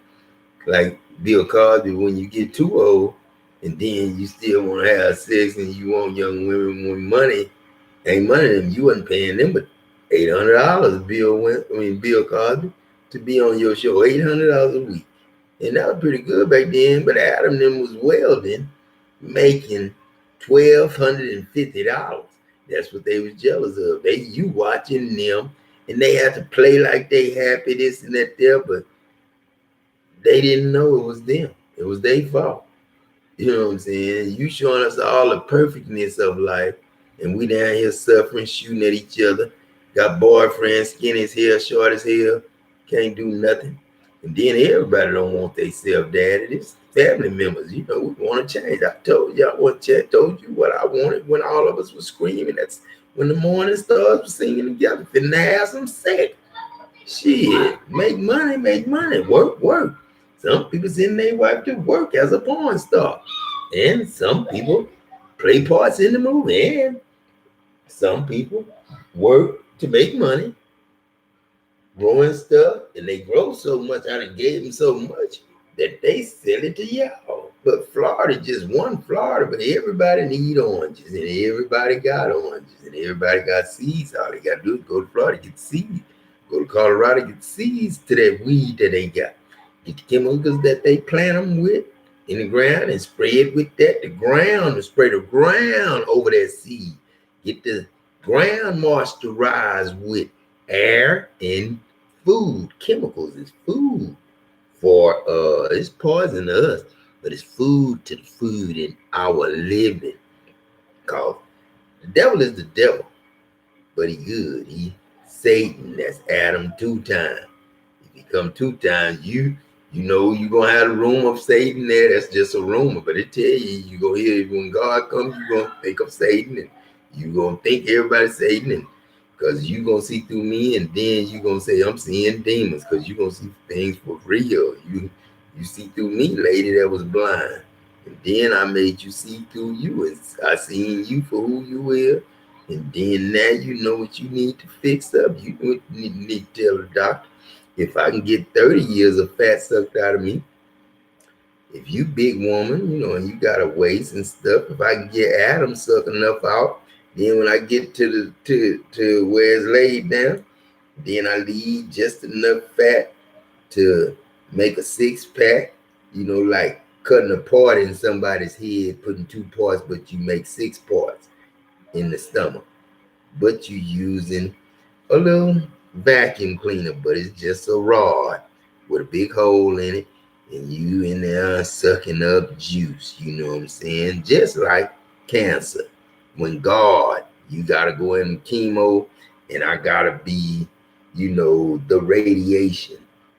like Bill Cosby, when you get too old, and then you still want to have sex and you want young women with money, ain't money them. You wasn't paying them but $800. Bill Cosby, to be on your show, $800 a week. And that was pretty good back then, but Adam them was welding, making $1,250. That's what they was jealous of. You watching them, and they had to play like they happy, this and that there, but they didn't know it was them. It was their fault. You know what I'm saying? You showing us all the perfectness of life, and we down here suffering, shooting at each other. Got boyfriends, skinny as hell, short as hell, can't do nothing. And then everybody don't want they self-daddy. It's family members. We want to change. I told you I want to change. Told you what I wanted when all of us was screaming. That's when the morning stars were singing together. Finna have some sex. Shit, make money, work. Some people send their wife to work as a porn star. And some people play parts in the movie. And some people work to make money, growing stuff. And they grow so much, I done gave them so much that they sell it to y'all. But Florida, just one Florida, but everybody need oranges. And everybody got oranges. And everybody got seeds. All they got to do is go to Florida, get seeds. Go to Colorado, get seeds to that weed that they got. Get the chemicals that they plant them with in the ground and spray it with that. The ground, and spray the ground over that seed. Get the ground moisturized with air and food. Chemicals is food for it's poison to us, but it's food to the food in our living. Cause the devil is the devil, but he good. He Satan. That's Adam 2 times. If you come 2 times, you know you gonna have a room of Satan there. That's just a rumor, but it tell you gonna hear when God comes, you gonna think of Satan, and you gonna think everybody's Satan, and because you gonna see through me, and then you gonna say I'm seeing demons, because you gonna see things for real. You see through me, lady that was blind, and then I made you see through you, and I seen you for who you is, and then now you know what you need to fix up. You know what you need to tell the doctor. If I can get 30 years of fat sucked out of me, if you big woman, you know, and you got a waist and stuff, if I can get Adam suck enough out, then when I get to where it's laid down, then I leave just enough fat to make a 6 pack, you know, like cutting a part in somebody's head, putting 2 parts, but you make 6 parts in the stomach. But you using a little vacuum cleaner, but it's just a rod with a big hole in it, and you in there sucking up juice. You know what I'm saying? Just like cancer. When God, you gotta go in chemo, and I gotta be, you know, the radiation.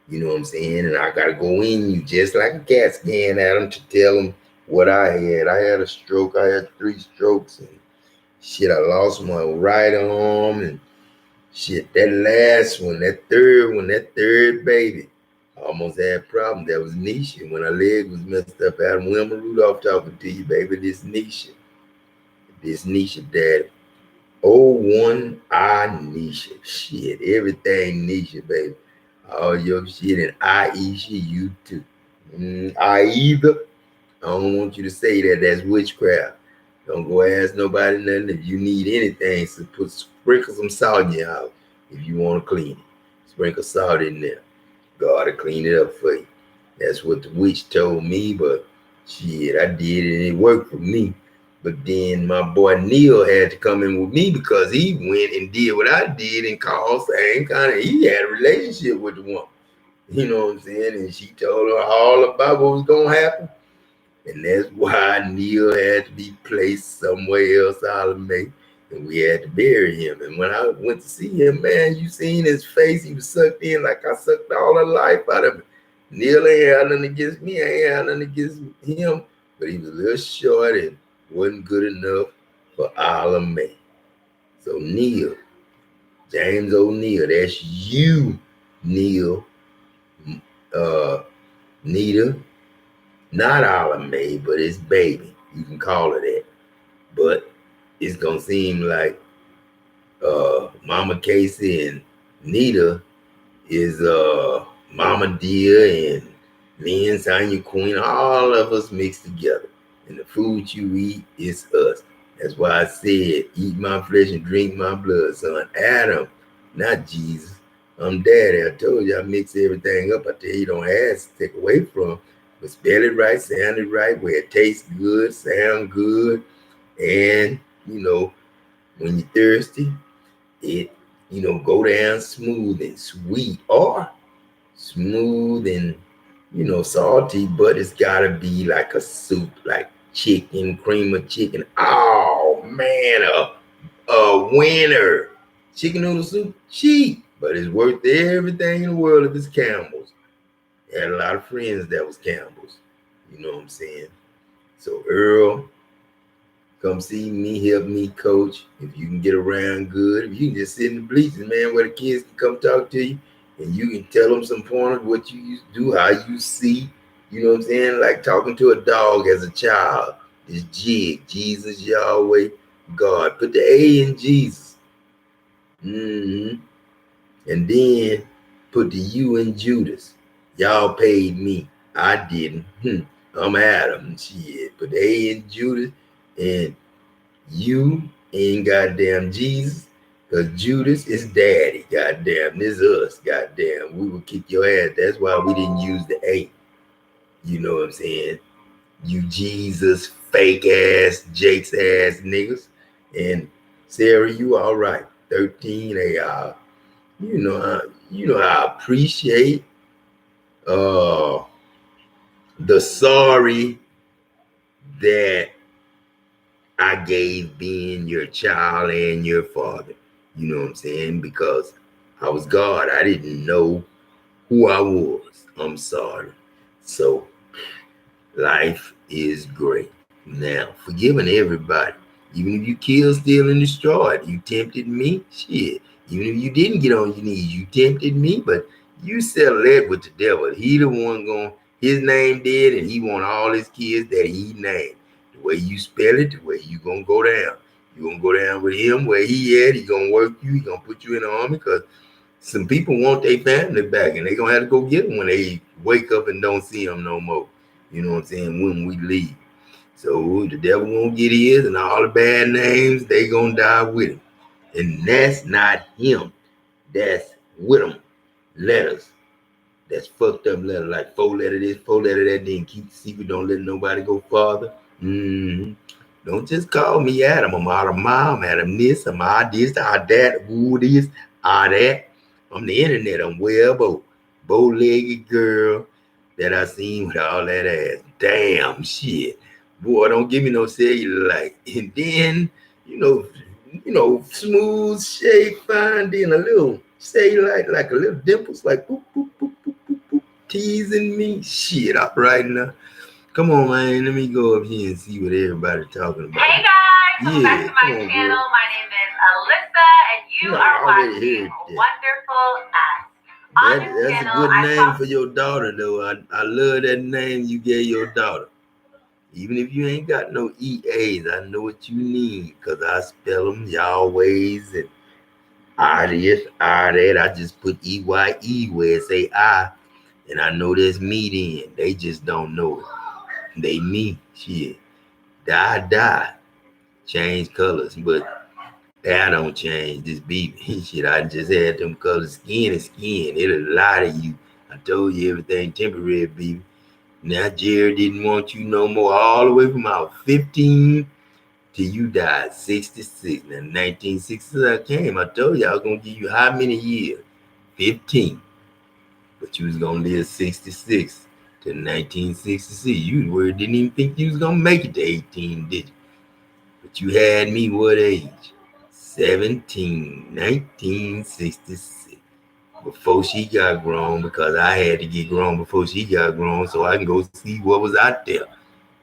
You know what I'm saying? And I gotta go in you just like a CAT scan at them to tell them what I had. I had a stroke. I had 3 strokes, and shit, I lost my right arm, and shit, that last one, that third baby, I almost had a problem. That was Nisha. When her leg was messed up, Adam Wilmer Rudolph talking to you, baby. This Nisha, daddy. Oh, one eye Nisha. Shit, everything Nisha, baby. All your shit, and I Isha, you too. I either. I don't want you to say that. That's witchcraft. Don't go ask nobody nothing. If you need anything, so sprinkle some salt in your house if you want to clean it. Sprinkle salt in there. God will clean it up for you. That's what the witch told me, but shit, I did it and it worked for me. But then my boy Neil had to come in with me because he went and did what I did and called same kind of, he had a relationship with the woman. You know what I'm saying? And she told her all about what was going to happen. And that's why Neil had to be placed somewhere else out of me. And we had to bury him. And when I went to see him, man, you seen his face. He was sucked in like I sucked all the life out of him. Neil ain't had nothing against me. I ain't had nothing against him. But he was a little short and wasn't good enough for all of me. So Neil, James O'Neil, that's you, Neil. Nita, not Olive May, but it's baby. You can call her that. But it's gonna seem like Mama Casey and Nita is Mama Dear and me and Sonya Queen, all of us mixed together. And the food you eat is us. That's why I said, eat my flesh and drink my blood, son. Adam, not Jesus. I'm daddy. I told you I mix everything up. I tell you, don't ask, take away from. But spell it right, sound it right, where it tastes good, sound good. And, you know, when you're thirsty, it, you know, go down smooth and sweet, or smooth and, you know, salty, but it's gotta be like a soup, like chicken, cream of chicken. Oh man, a winner. Chicken noodle soup, cheap, but it's worth everything in the world if it's Campbell's. I had a lot of friends that was Campbell's. You know what I'm saying? So Earl, come see me, help me coach. If you can get around good, if you can just sit in the bleachers, man, where the kids can come talk to you and you can tell them some pointers, what you used to do, how you see, you know what I'm saying? Like talking to a dog as a child. This jig, Jesus, Yahweh, God. Put the A in Jesus. And then put the U in Judas. Y'all paid me. I didn't. I'm Adam. Shit. Put the A in Judas and you ain't goddamn Jesus, because Judas is daddy. Goddamn, this us. Goddamn, we would kick your ass. That's why we didn't use the A. You know what I'm saying? You Jesus, fake ass, Jake's ass niggas. And Sarah, you all right. 13 AR. You know, I appreciate uh the sorry that I gave being your child and your father. You know what I'm saying? Because I was God. I didn't know who I was. I'm sorry. So life is great. Now, forgiving everybody. Even if you killed, steal, and destroyed, you tempted me. Shit. Even if you didn't get on your knees, you tempted me, but you settled that with the devil. He the one going, his name dead, and he want all his kids that he named. The way you spell it, the way you gonna go down. You gonna go down with him where he at. He gonna work you. He gonna put you in the army because some people want their family back, and they gonna have to go get them when they wake up and don't see them no more. You know what I'm saying? When we leave. So the devil won't get his, and all the bad names, they gonna die with him. And that's not him. That's with him. Letters. That's fucked up letter, like 4 letter this, 4 letter that, then keep the secret, don't let nobody go farther. Don't just call me Adam. I'm out of mom, Adam this, I'm out this, out that, who this, out that. On the internet, I'm bow-legged girl that I seen with all that ass. Damn shit. Boy, don't give me no cellulite. And then, smooth shape, fine, then a little cellulite, like a little dimples, like boop, boop, boop, boop, boop, boop, teasing me. Shit, up right now. Come on, man. Let me go up here and see what everybody's talking about. Hey guys, welcome back to my channel. Girl. My name is Alyssa, and you are watching Wonderful Us. That's a good name for your daughter, though. I love that name you gave your daughter. Even if you ain't got no EAs, I know what you need, because I spell them y'all ways and I this, I that. I just put EYE where it say I, and I know there's me then. They just don't know it. They me. Shit. Die. Change colors, but I don't change this baby. Shit, I just had them colors. Skin is skin. It'll lie to you. I told you everything temporary, baby. Now Jerry didn't want you no more, all the way from I was 15 till you died 66. Now 1966 I came. I told you I was gonna give you how many years? 15. But you was gonna live 66 to 1966. You didn't even think you was gonna make it to 18, did you? But you had me what age? 17, 1966. Before she got grown, because I had to get grown before she got grown so I can go see what was out there.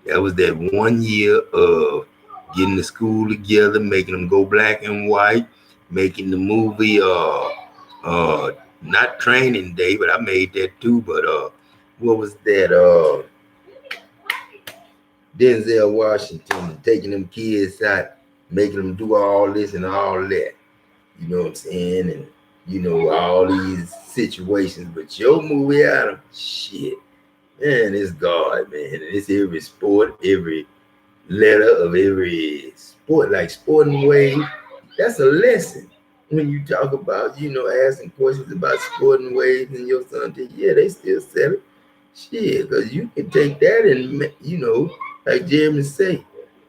That was that 1 year of getting the school together, making them go black and white, making the movie not Training Day, but I made that too. But what was that? Denzel Washington, taking them kids out, making them do all this and all that. You know what I'm saying? And all these situations. But your movie, Adam, shit, man, it's God, man. And it's every sport, every letter of every sport, like Sporting Wave. That's a lesson when you talk about, asking questions about Sporting Waves and your son. Yeah, they still sell it. Shit, because you can take that and, like Jeremy say,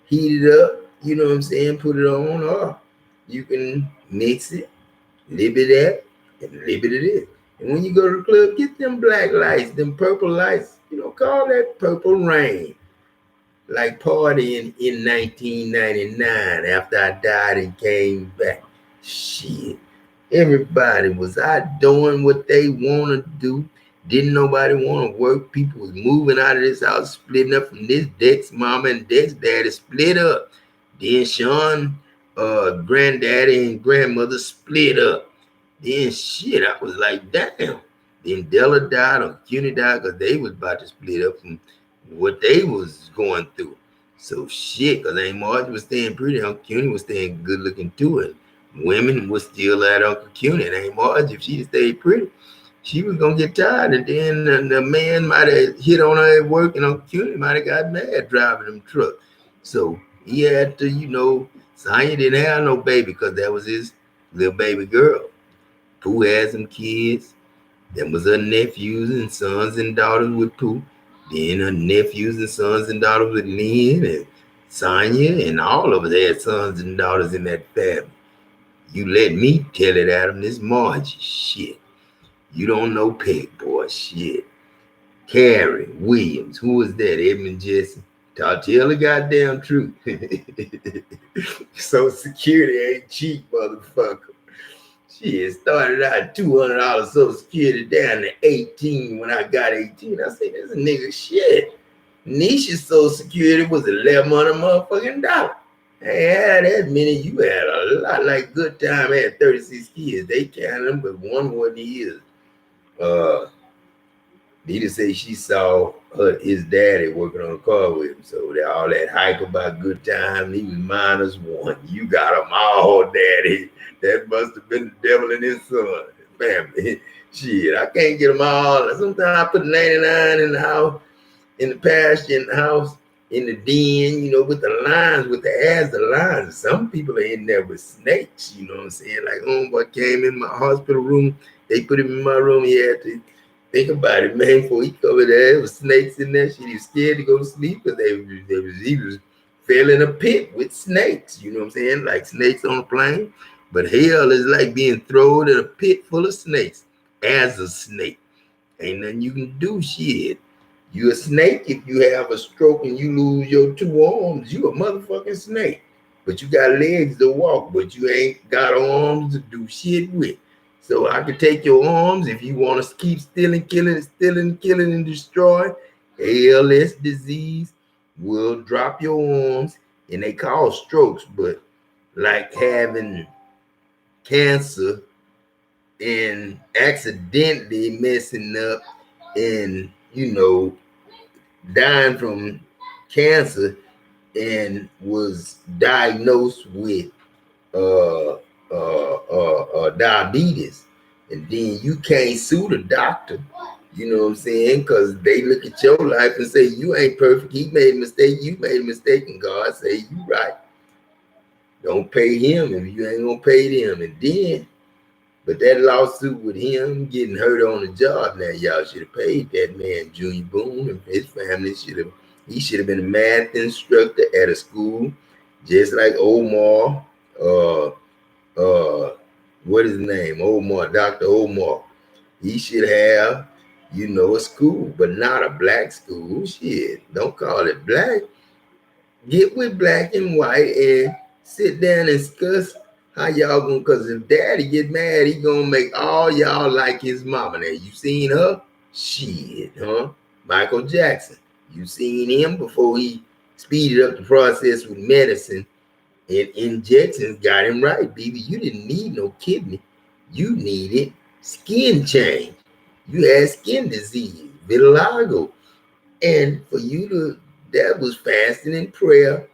heat it up, you know what I'm saying, put it on, or you can mix it, lib it that, and lib it this. And when you go to the club, get them black lights, them purple lights, call that purple rain. Like partying in 1999 after I died and came back. Shit. Everybody was out doing what they want to do. Didn't nobody want to work. People was moving out of this house, splitting up from this Dex mama and Dex daddy split up. Then Sean, granddaddy and grandmother split up. Then shit, I was like, damn. Then Della died or CUNY died because they was about to split up from what they was going through. So shit, because Aunt Margie was staying pretty, Uncle CUNY was staying good looking too. And women was still at Uncle CUNY. And Aunt Margie, if she stayed pretty, she was gonna get tired. And then the man might have hit on her at work, and Uncle CUNY might have got mad driving them truck. So he had to, Sonya didn't have no baby because that was his little baby girl. Pooh had some kids. Them was her nephews and sons and daughters with Pooh. Then her nephews and sons and daughters with Lynn and Sonya, and all of us had sons and daughters in that family. You let me tell it, Adam, this Margie shit. You don't know Peg, boy. Shit. Carrie Williams. Who was that? Edmund Jesse. Tell the goddamn truth. Social Security ain't cheap, motherfucker. Shit, started out $200 Social Security down to 18 when I got 18. I said, this a nigga shit. Nisha's Social Security was $1,100 motherfucking dollars. Hey, had that many, you had a lot. Like Good Time had 36 kids. They counted them, but one wasn't his. Nita said she saw his daddy working on a car with him. So all that hype about Good Time, he was -1. You got them all, daddy. That must have been the devil in his son, family. Shit, I can't get them all. Sometimes I put 99 in the house, in the pasture, in the house, in the den, with the lines, with the ads, the lines. Some people are in there with snakes, you know what I'm saying? Like, homeboy came in my hospital room. They put him in my room. He had to think about it, man. Before he covered there, there was snakes in there. He was scared to go to sleep because he was fell in a pit with snakes, you know what I'm saying? Like snakes on a plane. But hell is like being thrown in a pit full of snakes as a snake. Ain't nothing you can do, shit. You a snake if you have a stroke and you lose your 2 arms. You a motherfucking snake. But you got legs to walk, but you ain't got arms to do shit with. So I can take your arms if you want to keep stealing, killing, and destroying. ALS disease will drop your arms, and they call strokes, but like having cancer and accidentally messing up and dying from cancer and was diagnosed with diabetes, and then you can't sue the doctor, you know what I'm saying? Because they look at your life and say you ain't perfect. He made a mistake, you made a mistake, and God say you right. Don't pay him if you ain't gonna pay them. And then, but that lawsuit with him getting hurt on the job, now y'all should have paid that man, Junior Boone, and his family should have. He should have been a math instructor at a school, just like Omar. What is his name? Omar, Dr. Omar. He should have, a school, but not a black school. Shit, don't call it black. Get with black and white and sit down and discuss how y'all gonna, cause if daddy get mad, he gonna make all y'all like his mama. Now you seen her? Shit, huh? Michael Jackson. You seen him before he speeded up the process with medicine and injections got him right, baby. You didn't need no kidney. You needed skin change. You had skin disease, vitiligo. And for you to, that was fasting and prayer,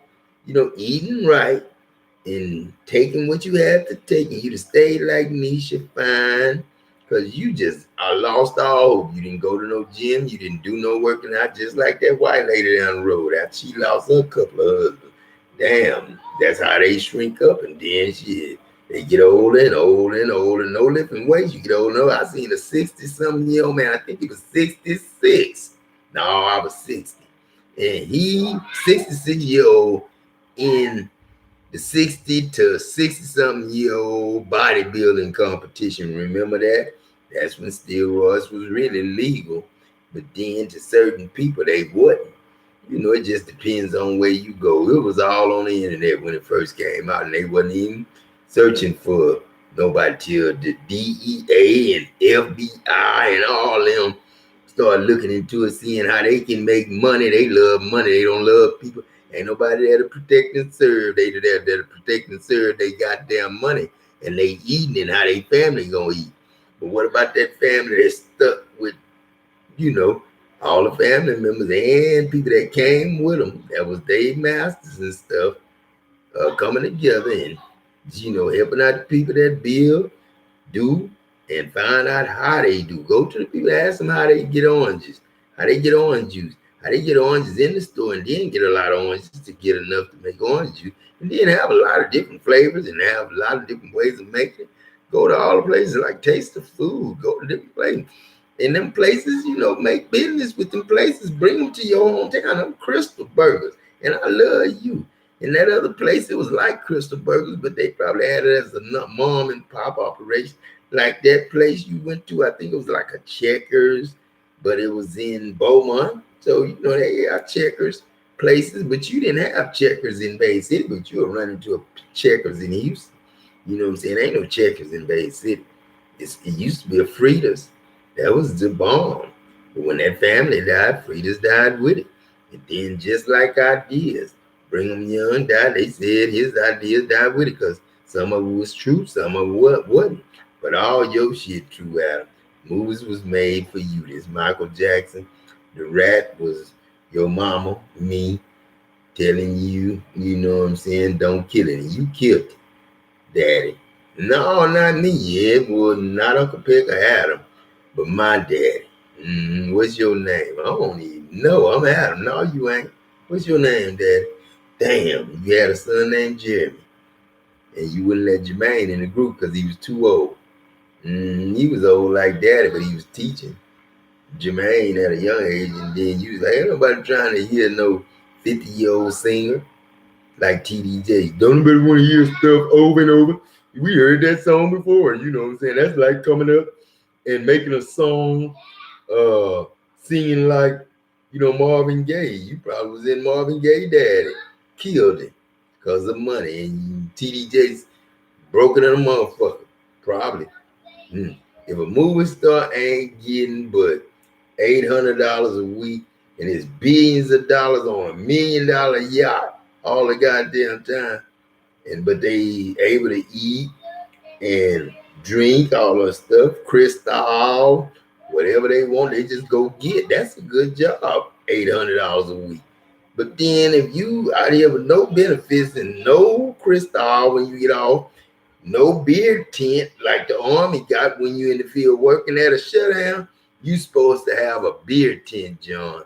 eating right and taking what you had to take, and you to stay like Nisha, fine, because you just lost all hope. You didn't go to no gym, you didn't do no working out, just like that white lady down the road after she lost her couple of husbands. Damn, that's how they shrink up, and then shit, they get older and older and older. No lifting weights, you get older. I seen a 60-something-year-old man, I think he was 66. No, I was 60. And he, 66-year-old in the 60 to 60-something-year-old bodybuilding competition. Remember that? That's when steroids was really legal. But then to certain people, they wouldn't. It just depends on where you go. It was all on the internet when it first came out, and they wasn't even searching for nobody till the DEA and FBI and all them start looking into it, seeing how they can make money. They love money. They don't love people. Ain't nobody there to protect and serve. They there to protect and serve they goddamn money, and they eating and how they family gonna eat. But what about that family that's stuck with, all the family members and people that came with them? That was Dave Masters and stuff, coming together and, helping out the people that build, do, and find out how they do. Go to the people, ask them how they get oranges, how they get orange juice, how they get oranges in the store, and then get a lot of oranges to get enough to make orange juice, and then have a lot of different flavors and have a lot of different ways of making it. Go to all the places like Taste the Food. Go to different places. In them places, make business with them places. Bring them to your hometown. Them Crystal Burgers. And I love you. In that other place, it was like Crystal Burgers, but they probably had it as a mom and pop operation. Like that place you went to, I think it was like a Checkers, but it was in Beaumont. So, you know, they have Checkers places, but you didn't have Checkers in Bay City, but you were running to a Checkers in Houston. You know what I'm saying? Ain't no Checkers in Bay City. It used to be a Frida's. That was the bomb. But when that family died, Frida's died with it. And then just like ideas, Brigham Young died, they said his ideas died with it because some of it was true, some of it wasn't. But all your shit true, Adam. Movies was made for you. This Michael Jackson. The Rat was your mama, me, telling you, you know what I'm saying, don't kill it. And you killed it, daddy. No, not me. It was not Uncle Pick or Adam, but my daddy. What's your name? I don't even know. I'm Adam. No, you ain't. What's your name, daddy? Damn, you had a son named Jeremy. And you wouldn't let Jermaine in the group because he was too old. He was old like daddy, but he was teaching Jermaine at a young age. And then you was like, ain't nobody trying to hear no 50-year-old singer like TDJ. Don't nobody want to hear stuff over and over. We heard that song before, you know what I'm saying? That's like coming up and making a song, singing like, you know, Marvin Gaye. You probably was in Marvin Gaye Daddy. Killed it because of money. And TDJ's broken in a motherfucker. Probably. If a movie star ain't getting but $800 a week and it's billions of dollars on $1 million yacht all the goddamn time, but they able to eat and drink all that stuff, Cristal, whatever they want, they just go get. That's a good job, $800 a week. But then if you out here with no benefits and no Cristal when you get off, no beer tent like the Army got when you in the field working at a shutdown, you supposed to have a beer tent, John,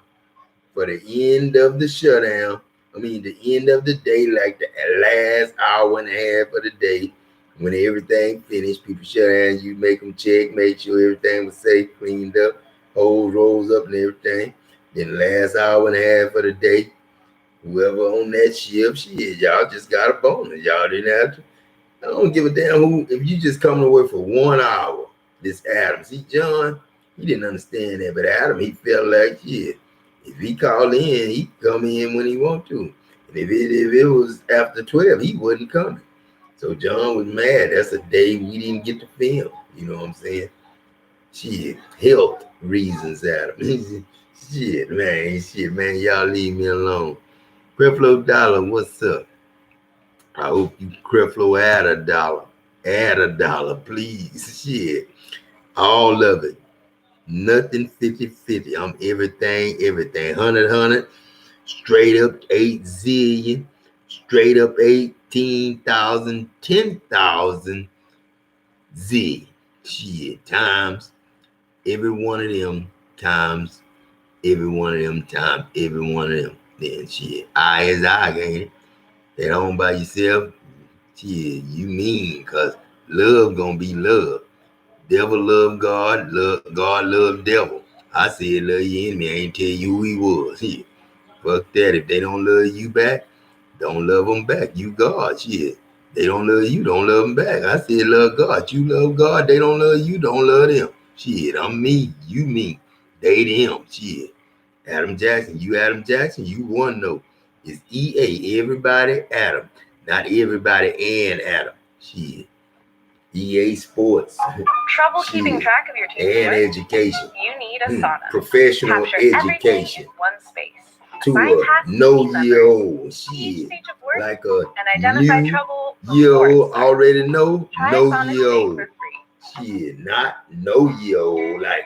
for the end of the shutdown. I mean, the end of the day, like the last hour and a half of the day, when everything finished, people shut down, you make them check, make sure everything was safe, cleaned up, holes rolls up and everything. Then the last hour and a half of the day, whoever on that ship, shit, y'all just got a bonus. Y'all didn't have to. I don't give a damn who, if you just come to work for 1 hour, this Adam. See, John, he didn't understand that, but Adam, he felt like, shit, if he called in, he'd come in when he want to. And if it was after 12, he wasn't coming. So John was mad. That's a day we didn't get to film. You know what I'm saying? Shit, health reasons, Adam. Shit, man, y'all leave me alone. Creflo Dollar, what's up? I hope you Creflo add a dollar. Add a dollar, please. Shit. All of it. Nothing 50-50. I'm everything. 100, straight up 8 zillion, straight up 18,000, 10,000 Z. Shit. Times every one of them, times every one of them, times every one of them. Then shit. I is I, ain't it? That on by yourself, shit, you mean, cause love gonna be love. Devil love God, God love devil. I said love your enemy, I ain't tell you who he was. Shit. Fuck that. If they don't love you back, don't love them back. You God, shit. They don't love you, don't love them back. I said love God. You love God, they don't love you, don't love them. Shit, I'm me, you me. They them, shit. Adam Jackson, you one though. It's EA, everybody Adam. Not everybody and Adam. Shit. EA Sports. Trouble keeping track of your and education. You need a sauna. Professional education. One space. To a no-year-old. Shit. Like a new-year-old already know, no-year-old. Shit, not no-year-old. Like,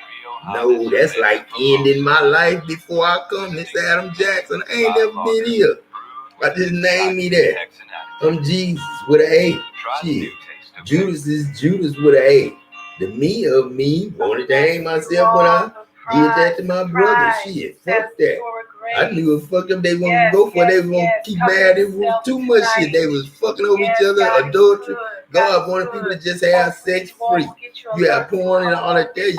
no, that's like ending my life before I come. This Adam Jackson. I ain't never been here. I just name me that. I'm Jesus with an A. Shit. Judas is Judas with an A. The me of me wanted to hang myself when I did that to my brother. Shit, fuck that. I knew if fuck them they wanted to go for, they was gonna keep mad. It was too much shit. They was fucking over each other, adultery. God wanted people to just have sex free. You have porn and all that there. You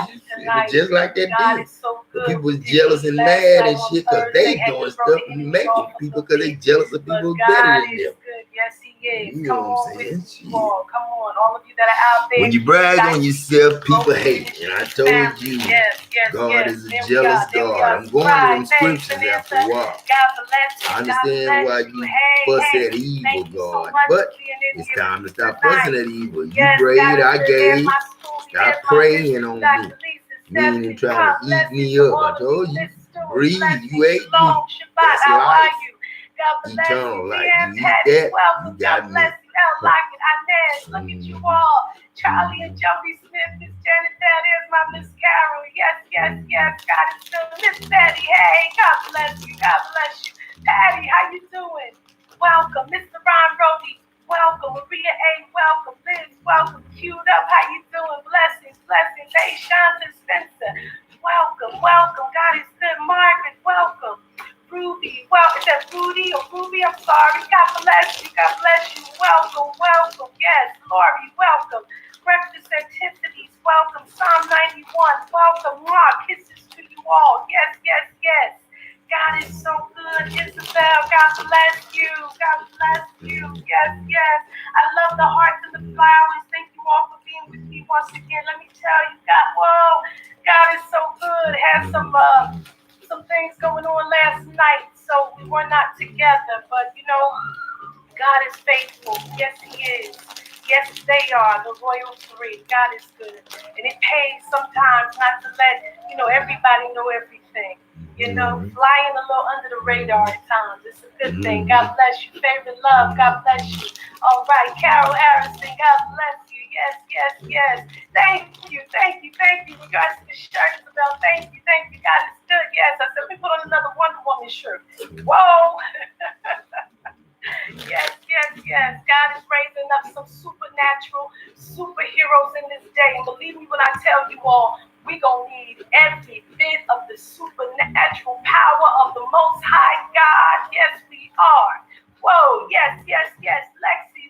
just like that then. But people was jealous and mad and shit because they doing stuff and making people because they jealous of people better than them. Yes, he is. You Come know what on I'm with saying? me, you all. Come on, all of you that are out there. When you brag on yourself, people Local hate. ministry And I told family. you, Yes, God is a There we jealous are. There we God. are. I'm going to them Thanks, scriptures after Vanessa. a while. God bless you. I God understand bless why you. you Hey, fuss hey. at evil, Thank you so God. much But for being in it's here time to with stop us fussing tonight. at evil. You Yes, prayed, God is I good. There's gave. my Scooby. Stop There's my praying on Dr. me. Lisa, Meaning Stephanie. trying God to bless eat you me to up. all I of you, told you, Miss Stewart. breathe. Blessings, You ate me. shalom, Shabbat. That's How are life. you? God bless Eternal you, life. dear You eat Patty. that, Welcome. you got God me. bless you, El Lockett, Inez. Look at you all. Charlie and Joey Smith, Miss Janet. There's my Miss Carol. Yes, God is good. Miss Betty. Hey, God bless you. God bless you. Patty, how you doing? Welcome. Mr. Ron Brody. Welcome. Maria A. Welcome. Liz. Welcome. Queued up. How you doing? Blessings. Hey, Shanta Spencer. Welcome. God is good. Margaret. Welcome. Ruby. Well, is that Rudy or Ruby? I'm sorry. God bless you. Welcome. Yes. Lori. Welcome. Breakfast activities. Welcome. Psalm 91. Welcome. Rock. Kisses to you all. Yes. God is so good. Isabel, God bless you. Yes. I love the hearts and the flowers. Thank you all for being with me once again. Let me tell you, God is so good. Had some things going on last night, so we were not together. But God is faithful. Yes, He is. Yes, they are the royal three. God is good, and it pays sometimes not to let everybody know everything. Flying a little under the radar at times. It's a good thing. God bless you. Favorite love. God bless you. All right, Carol Harrison. God bless you. Yes. Thank you. Regards to the shirt, Isabel. Thank you. God is good. Yes, I said, let me put on another Wonder Woman shirt. Whoa. Yes. God is raising up some supernatural superheroes in this day. And believe me when I tell you all, we're going to need every bit of the supernatural power of the Most High God. Yes, we are. Whoa, yes.